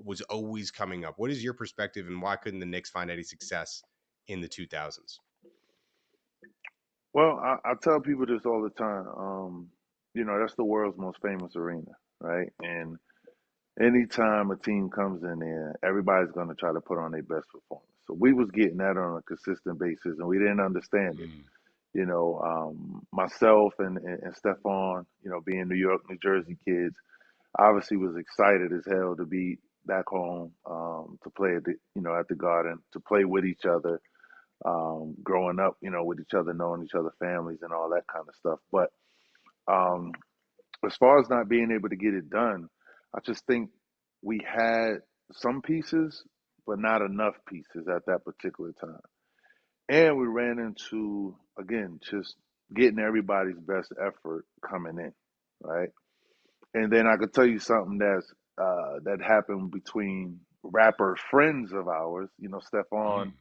was always coming up. What is your perspective, and why couldn't the Knicks find any success in the 2000s? Well, I tell people this all the time. That's the world's most famous arena, right? And anytime a team comes in there, everybody's going to try to put on their best performance. So we was getting that on a consistent basis, and we didn't understand it. Mm. Myself and Stephon, being New York, New Jersey kids, obviously was excited as hell to be back home, to play at the Garden, to play with each other, growing up, with each other, knowing each other families and all that kind of stuff. But um, as far as not being able to get it done, I just think we had some pieces, but not enough pieces at that particular time. And we ran into, again, just getting everybody's best effort coming in, right? And then I could tell you something that happened between rapper friends of ours. Stephon Mm.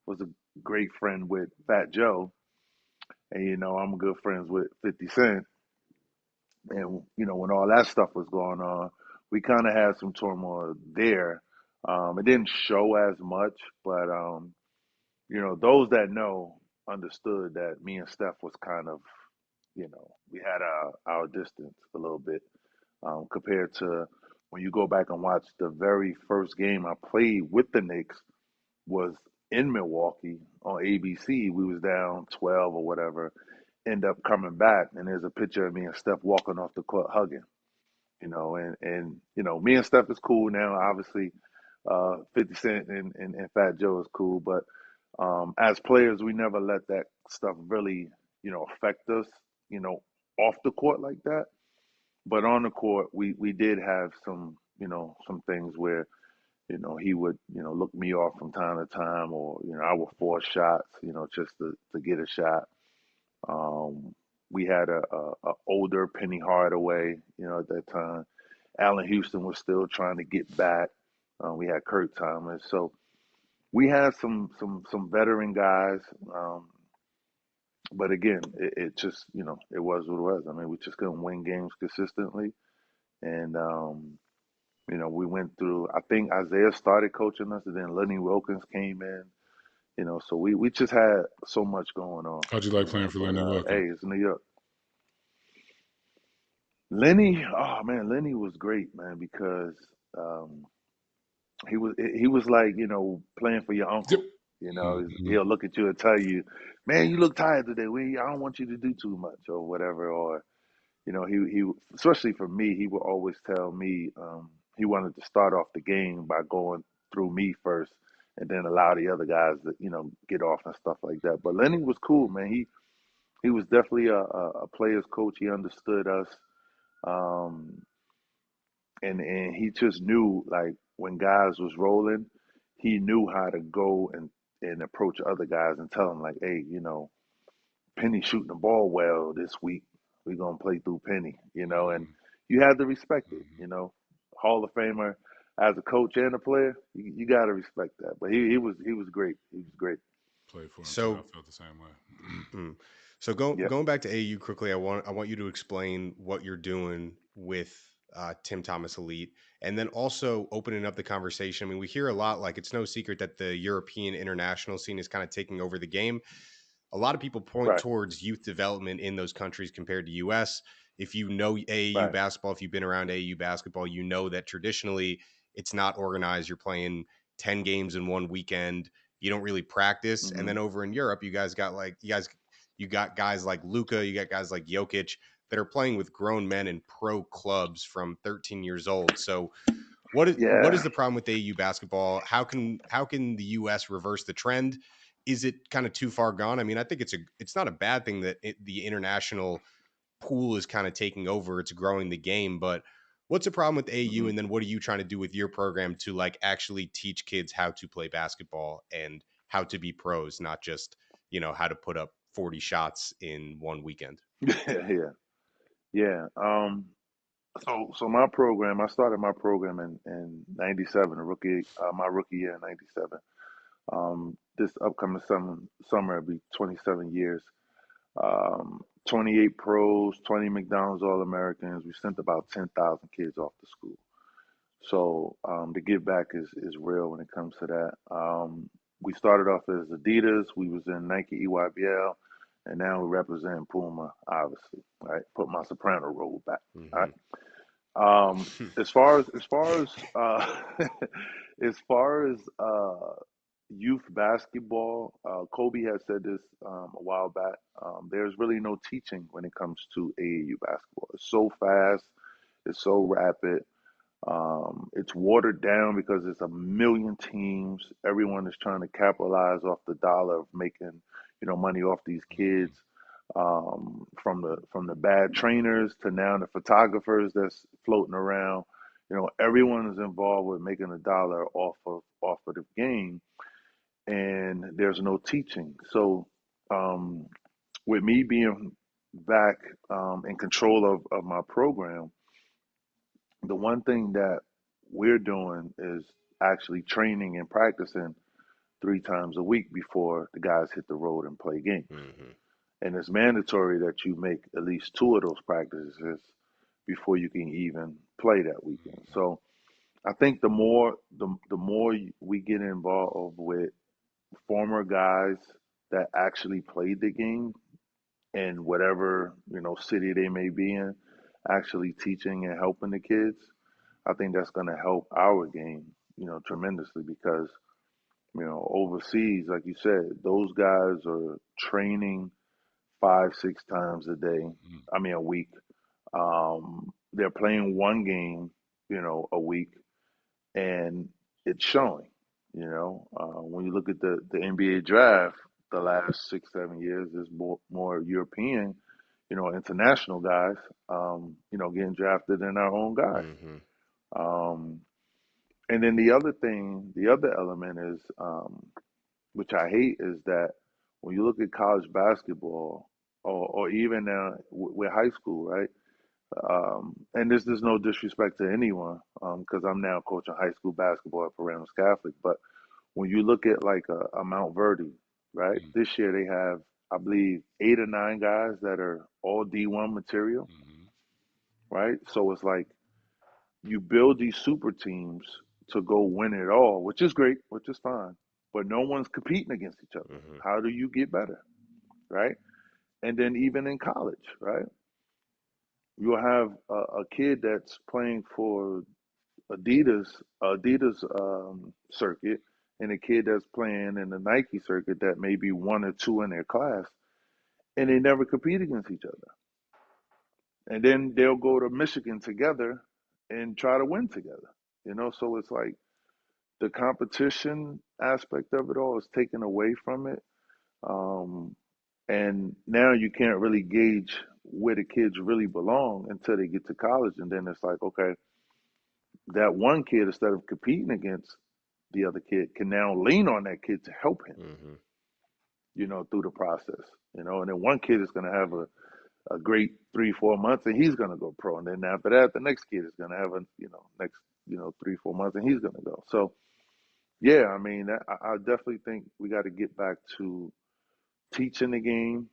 was a great friend with Fat Joe, and I'm good friends with 50 Cent. And when all that stuff was going on, we kind of had some turmoil there. It didn't show as much, but those that know understood that me and Steph was kind of, we had our distance a little bit, compared to when you go back and watch the very first game I played with the Knicks was in Milwaukee on ABC. We was down 12 or whatever, end up coming back, and there's a picture of me and Steph walking off the court hugging. And me and Steph is cool now. Obviously, 50 Cent and Fat Joe is cool, but as players, we never let that stuff really, affect us, you know, off the court like that. But on the court, we did have some things where, he would, look me off from time to time, or, I would force shots, just to get a shot. Um, we had a older Penny Hardaway, at that time. Allen Houston was still trying to get back. We had Kurt Thomas, so we had some veteran guys. But again, it just it was what it was. I mean, we just couldn't win games consistently, and we went through. I think Isaiah started coaching us, and then Lenny Wilkins came in. So we just had so much going on. How'd you like playing for But Lenny hey, Wilkins? it's New York. Lenny, oh man, Lenny was great, man, because um, he was like playing for your Yep. uncle. Mm-hmm. He'll look at you and tell you, "Man, you look tired today. I don't want you to do too much or whatever." Or he especially for me, he would always tell me he wanted to start off the game by going through me first, and then allow the other guys to get off and stuff like that. But Lenny was cool, man. He was definitely a player's coach. He understood us. Um, and he just knew, like, when guys was rolling, he knew how to go and approach other guys and tell them, like, hey, Penny shooting the ball well this week. We're gonna play through Penny, and Mm-hmm. you had to respect it, Mm-hmm. Hall of Famer as a coach and a player, you got to respect that. But he was great. He was great. played for him too. So, I felt the same way. mm, so Yep. going back to AU quickly, I want you to explain what you're doing with Tim Thomas Elite, and then also opening up the conversation. I mean, we hear a lot, like it's no secret that the European international scene is kind of taking over the game. A lot of people point Right. towards youth development in those countries compared to US. If you know AAU Right. basketball, if you've been around AAU basketball, you know that traditionally it's not organized. You're playing 10 games in one weekend. You don't really practice. And Hmm. then over in Europe, you got guys like Luka, you got guys like Jokic that are playing with grown men in pro clubs from 13 years old. So what Yeah. is the problem with AU basketball? How can the US reverse the trend? Is it kind of too far gone? I mean, I think it's not a bad thing that the international pool is kind of taking over. It's growing the game, but what's the problem with AU? Hmm. And then what are you trying to do with your program to like actually teach kids how to play basketball and how to be pros, not just, how to put up 40 shots in one weekend? Yeah. Yeah. So my program, I started my program in '97, my rookie year in '97. This upcoming summer will be 27 years. 28 pros, 20 McDonald's All Americans. We sent about 10,000 kids off to school. So the give back is real when it comes to that. We started off as Adidas. We was in Nike EYBL, and now we represent Puma. Obviously, right? Put my soprano role back. All right. Hmm. As far as as far as youth basketball, Kobe has said this a while back. There's really no teaching when it comes to AAU basketball. It's so fast, it's so rapid. It's watered down because it's a million teams. Everyone is trying to capitalize off the dollar of making, money off these kids. From the bad trainers to now the photographers that's floating around. Everyone is involved with making a dollar off of the game, and there's no teaching. So, um, with me being back in control of my program, the one thing that we're doing is actually training and practicing 3 times a week before the guys hit the road and play games. Hmm. And it's mandatory that you make at least 2 of those practices before you can even play that weekend. So I think the more we get involved with former guys that actually played the game in whatever city they may be in, actually teaching and helping the kids, I think that's going to help our game, tremendously because overseas, like you said, those guys are training 5, 6 times a day. I mean, a week. They're playing one game, a week, and it's showing. When you look at the NBA draft, the last 6, 7 years, there's more European, international guys, getting drafted than our own guys. Hmm. Um, and then the other element is, which I hate, is that when you look at college basketball, or even now with high school, right? And this is no disrespect to anyone, because I'm now coaching high school basketball at Paramus Catholic. But when you look at like a Mount Verdi, right? Mm-hmm. This year they have, I believe, 8 or 9 guys that are all D1 material, Mm-hmm. right? So it's like you build these super teams to go win it all, which is great, which is fine, but no one's competing against each other. Hmm. How do you get better, right? And then even in college, right? You'll have a kid that's playing for Adidas circuit, and a kid that's playing in the Nike circuit that may be one or two in their class, and they never compete against each other. And then they'll go to Michigan together and try to win together. So it's like the competition aspect of it all is taken away from it. Um, and now you can't really gauge where the kids really belong until they get to college. And then it's like, okay, that one kid, instead of competing against the other kid, can now lean on that kid to help him, Hmm. through the process. And then one kid is going to have a great 3, 4 months and he's going to go pro. And then after that, the next kid is going to have next, 3, 4 months and he's going to go. So Yeah, I mean, I definitely think we got to get back to teaching the game.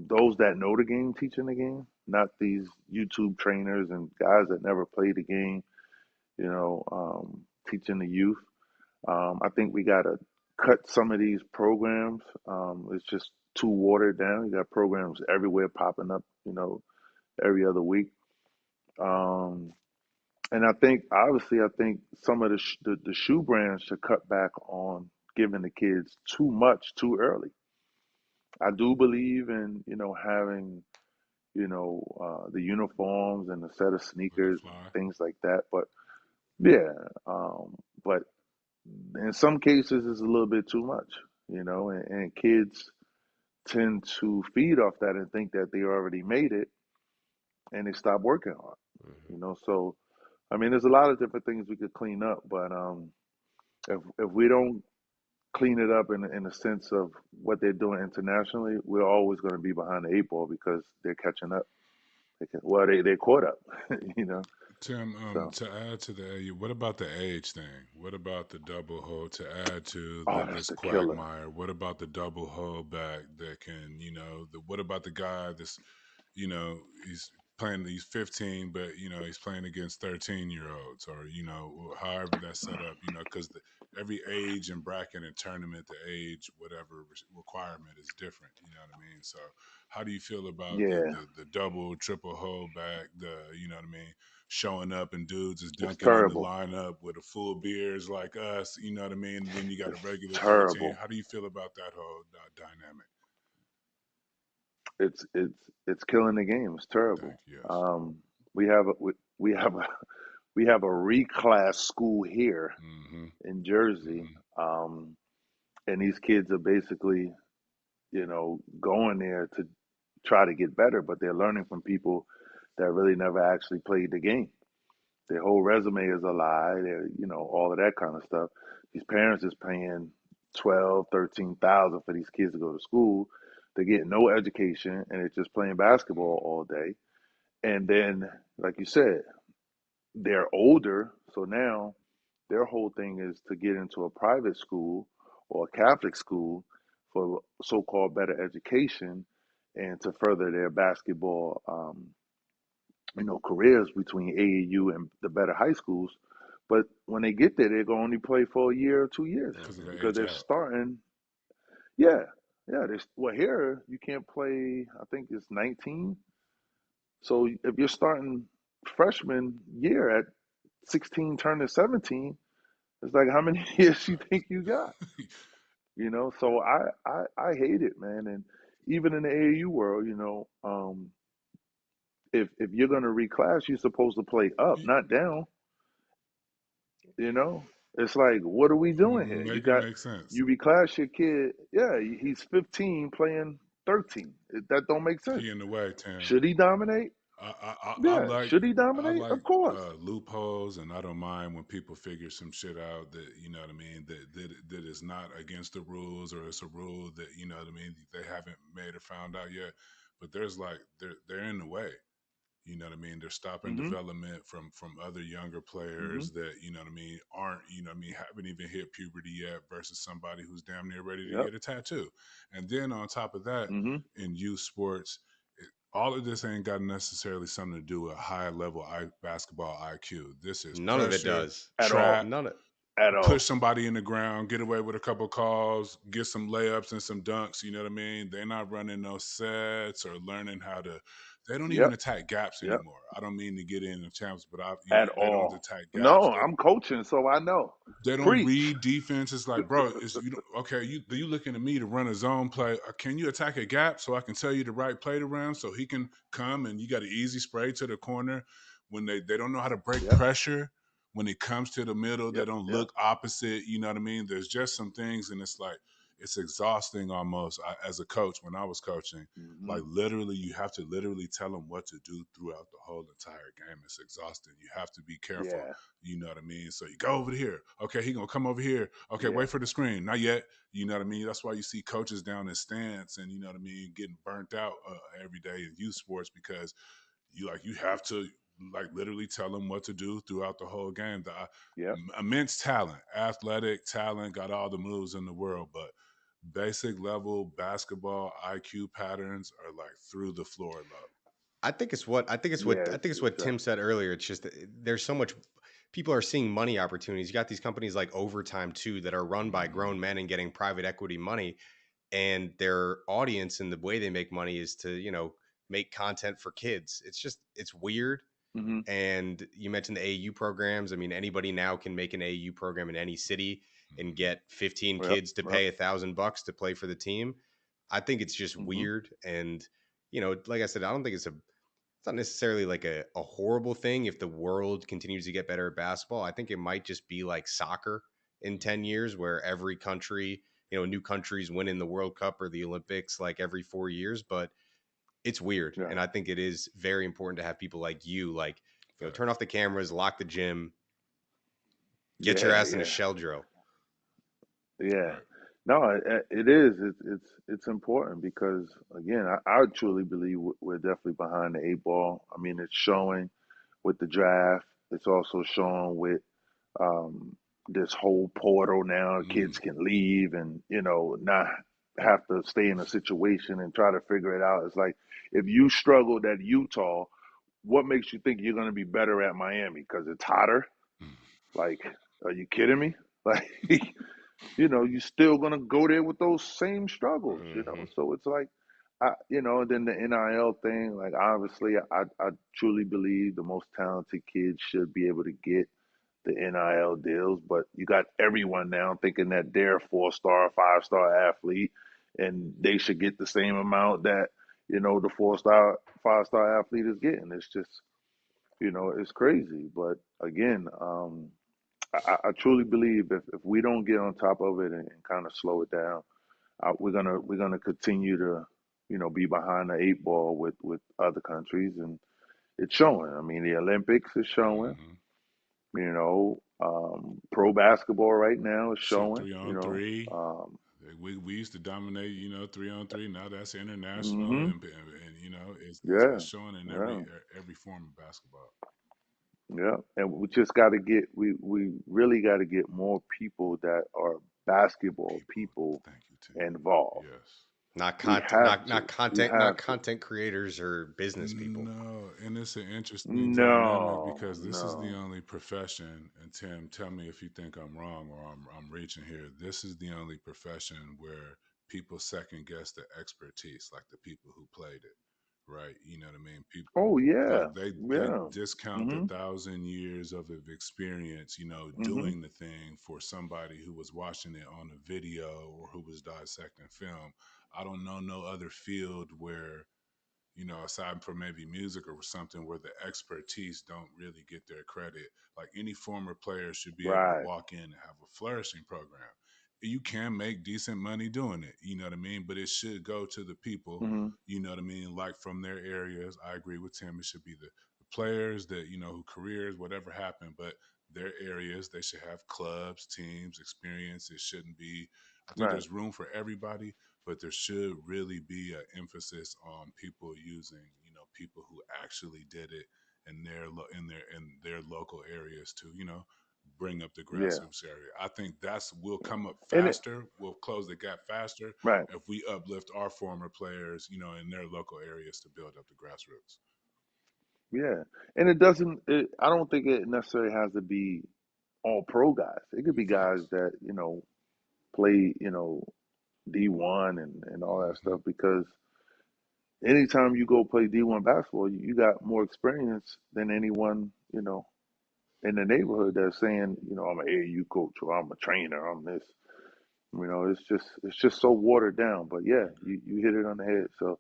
Those that know the game teaching the game, not these YouTube trainers and guys that never played the game. Teaching the youth. I think we got to cut some of these programs. It's just too watered down. You got programs everywhere popping up, every other week. Um, and I think some of the shoe brands should cut back on giving the kids too much too early. I do believe in, having, the uniforms and the set of Let it sneakers and fly. things like that. But yeah, but in some cases it's a little bit too much, and kids tend to feed off that and think that they already made it and they stop working hard, Hmm. So I mean there's a lot of different things we could clean up, but if we don't clean it up in a sense of what they're doing internationally, we're always going to be behind the eight ball because they're catching up. They caught up, you know. Tim, So to add to the AU, what about the age thing? What about the double hold to add to that's this the killer. quagmire? What about the double hold back that can, what about the guy that's, he's playing, he's 15, but, he's playing against 13-year-olds or, however that's set up, because every age and bracket and tournament, the age, whatever requirement is different, you know what I mean? So how do you feel about Yeah, the double, triple hold back, you know what I mean? Showing up and dudes is it's dunking in the terrible. lineup with a full beers like us, you know what I mean? Then you got a It's regular 13. terrible. How do you feel about that whole dynamic? It's killing the game. It's Thank terrible. you. Yes. We have a we have a we have a reclass school here Mm-hmm. in Jersey, Mm-hmm. and these kids are basically, going there to try to get better, but they're learning from people that really never actually played the game. Their whole resume is a lie. They're, all of that kind of stuff. These parents is paying 12, 13,000 for these kids to go to school. They get no education and it's just playing basketball all day. And then, like you said, they're older, so now their whole thing is to get into a private school or a Catholic school for so-called better education and to further their basketball, careers between AAU and the better high schools. But when they get there, they're gonna only play for a year or 2 years Because of Hmm. the because age they're out. starting. Yeah, yeah. Well, here you can't play. I think it's 19. So if you're starting freshman year at 16, turning 17, it's like how many years you think you got? So I hate it, man. And even in the AAU world, if you're gonna reclass, you're supposed to play up, not down. You know, it's like, what are we doing here? Make it make sense. You reclass your kid. Yeah, he's 15 playing 13. That don't make sense. He in the way, Tim. Should he dominate? I Yeah. like Should he I dominate? like Of course. loopholes, and I don't mind when people figure some shit out that you know what I mean that is not against the rules or it's a rule that you know what I mean they haven't made or found out yet. But there's like they're in the way. You know what I mean? They're stopping Mm-hmm. development from other younger Mm-hmm. players that you know what I mean aren't you know what I mean haven't even hit puberty yet versus somebody who's damn near ready to Yep. get a tattoo. And then on top of that, Mm-hmm. in youth sports, all of this ain't got necessarily something to do with high level basketball IQ. This is None of it pressure, does. At all. trap, None of. At push all. somebody in the ground, get away with a couple calls, get some layups and some dunks. You know what I mean? They're not running no sets or learning how to. They don't even Yep. attack gaps Yep. anymore. I don't mean to get in the champs, but At they don't all. attack gaps. No, I'm coaching, so I know. They don't Preach. read defense. It's like, bro, okay? You looking at me to run a zone play? Can you attack a gap so I can tell you the right play to run so he can come and you got an easy spray to the corner when they don't know how to break Yep. pressure. When it comes to the middle, they Yep. don't Yep. look opposite. You know what I mean? There's just some things, and it's like it's exhausting almost. As a coach, when I was coaching, Mm-hmm. like literally, you have to literally tell them what to do throughout the whole entire game. It's exhausting. You have to be careful. Yeah. You know what I mean? So you go over here. Okay, he gonna come over here. Okay, Yeah. wait for the screen. Not yet. You know what I mean? That's why you see coaches down in stands and you know what I mean, getting burnt out every day in youth sports because you have to like literally tell them what to do throughout the whole game. Yep. Immense talent, athletic talent, got all the moves in the world, but basic level basketball IQ patterns are like through the floor low. I think it's what Yeah. Tim said earlier. It's just there's so much people are seeing money opportunities. You got these companies like Overtime too that are run by grown men and getting private equity money, and their audience and the way they make money is to, make content for kids. It's weird. Mm-hmm. And you mentioned the AAU programs. I mean, anybody now can make an AAU program in any city and get 15 Yep. kids to pay $1,000 to play for the team. I think it's just weird. And, like I said, I don't think it's not necessarily like a horrible thing if the world continues to get better at basketball. I think it might just be like soccer in 10 years where every country, new countries winning the World Cup or the Olympics like every 4 years. But it's weird. Yeah. And I think it is very important to have people like you, like, Facts. turn off the cameras, lock the gym, get your ass in a shell drill. Yeah. Right. No, it is. It's important because again, I truly believe we're definitely behind the eight ball. I mean, it's showing with the draft. It's also showing with um, this whole portal now. Kids can leave and not have to stay in a situation and try to figure it out. It's like if you struggled at Utah, what makes you think you're going to be better at Miami? Because it's hotter? Like, are you kidding me? Like, you're still going to go there with those same struggles, So it's like, and then the NIL thing, like, obviously, I truly believe the most talented kids should be able to get the NIL deals, but you got everyone now thinking that they're a 4-star, 5-star athlete and they should get the same amount that, the 4-star, 5-star athlete is getting. It's just, it's crazy. But again, I truly believe if we don't get on top of it and kind of slow it down, we're gonna continue to, be behind the eight ball with other countries, and it's showing. I mean, the Olympics is showing. Pro basketball right now is Shit, showing. 3-on-3. We used to dominate, 3-on-3. Now that's international, Hmm. it's Yeah, showing in yeah, every form of basketball. yeah. And we just got to we really got to get more people that are basketball people Thank you, Tim. involved. Yes. Not We content, have to. We not have to. content creators or business people. No, and it's an interesting dynamic No, because this is the no. only profession, and Tim, tell me if you think I'm wrong or I'm reaching here. This is the only profession where people second guess the expertise, like the people who played it, right? You know what I mean? People Oh yeah, like they yeah. discount the Mhm. 1,000 years of experience, Mhm. doing the thing for somebody who was watching it on a video or who was dissecting film. I don't know no other field where aside from maybe music or something where the expertise don't really get their credit. Like any former player should be able to Right. walk in and have a flourishing program. You can make decent money doing it, you know what I mean? But it should go to the people, Mhm. you know what I mean? Like from their areas. I agree with Tim. It should be the players that, who careers, whatever happened, but their areas, they should have clubs, teams, experience. It shouldn't be, I think Right. there's room for everybody, but there should really be an emphasis on people using, people who actually did it in their local areas to, bring up the Yeah. grassroots area. I think will come up And it. faster. We'll close the gap faster Right. if we uplift our former players, in their local areas to build up the grassroots. Yeah. And it doesn't. I don't think it necessarily has to be all pro guys. It could be guys Facts. that play D1 and all that Hmm. stuff because anytime you go play D1 basketball, you got more experience than anyone in the neighborhood that's saying I'm an AAU coach or I'm a trainer. I'm this. It's just so watered down. But yeah, you hit it on the head. So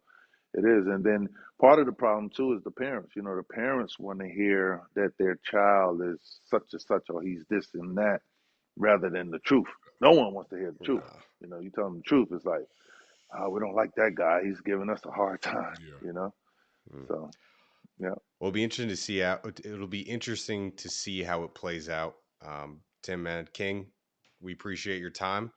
it is. And then part of the problem too is the parents. The parents want to hear that their child is such and such or he's this and that rather than the truth. No one wants to hear the truth. Nah. You tell them the truth, it's like, oh, we don't like that guy. He's giving us a hard time, Yeah. Mm. So yeah. Well, it'll be interesting to see how it'll be interesting to see how it plays out. Tim and King, we appreciate your time,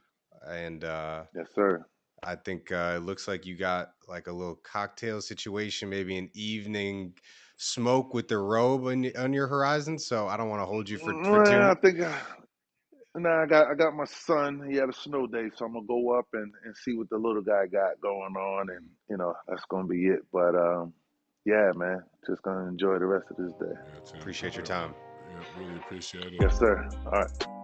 and Yes, sir. I think it looks like you got like a little cocktail situation, maybe an evening smoke with the robe on your horizon. So I don't want to hold you for Well, I too. think I got my son. He had a snow day, so I'm gonna go up and see what the little guy got going on, and that's gonna be it. But yeah, man, just gonna enjoy the rest of this day. Yeah, Tim. Appreciate your time. Yeah, really appreciate it. Yes, sir. All right.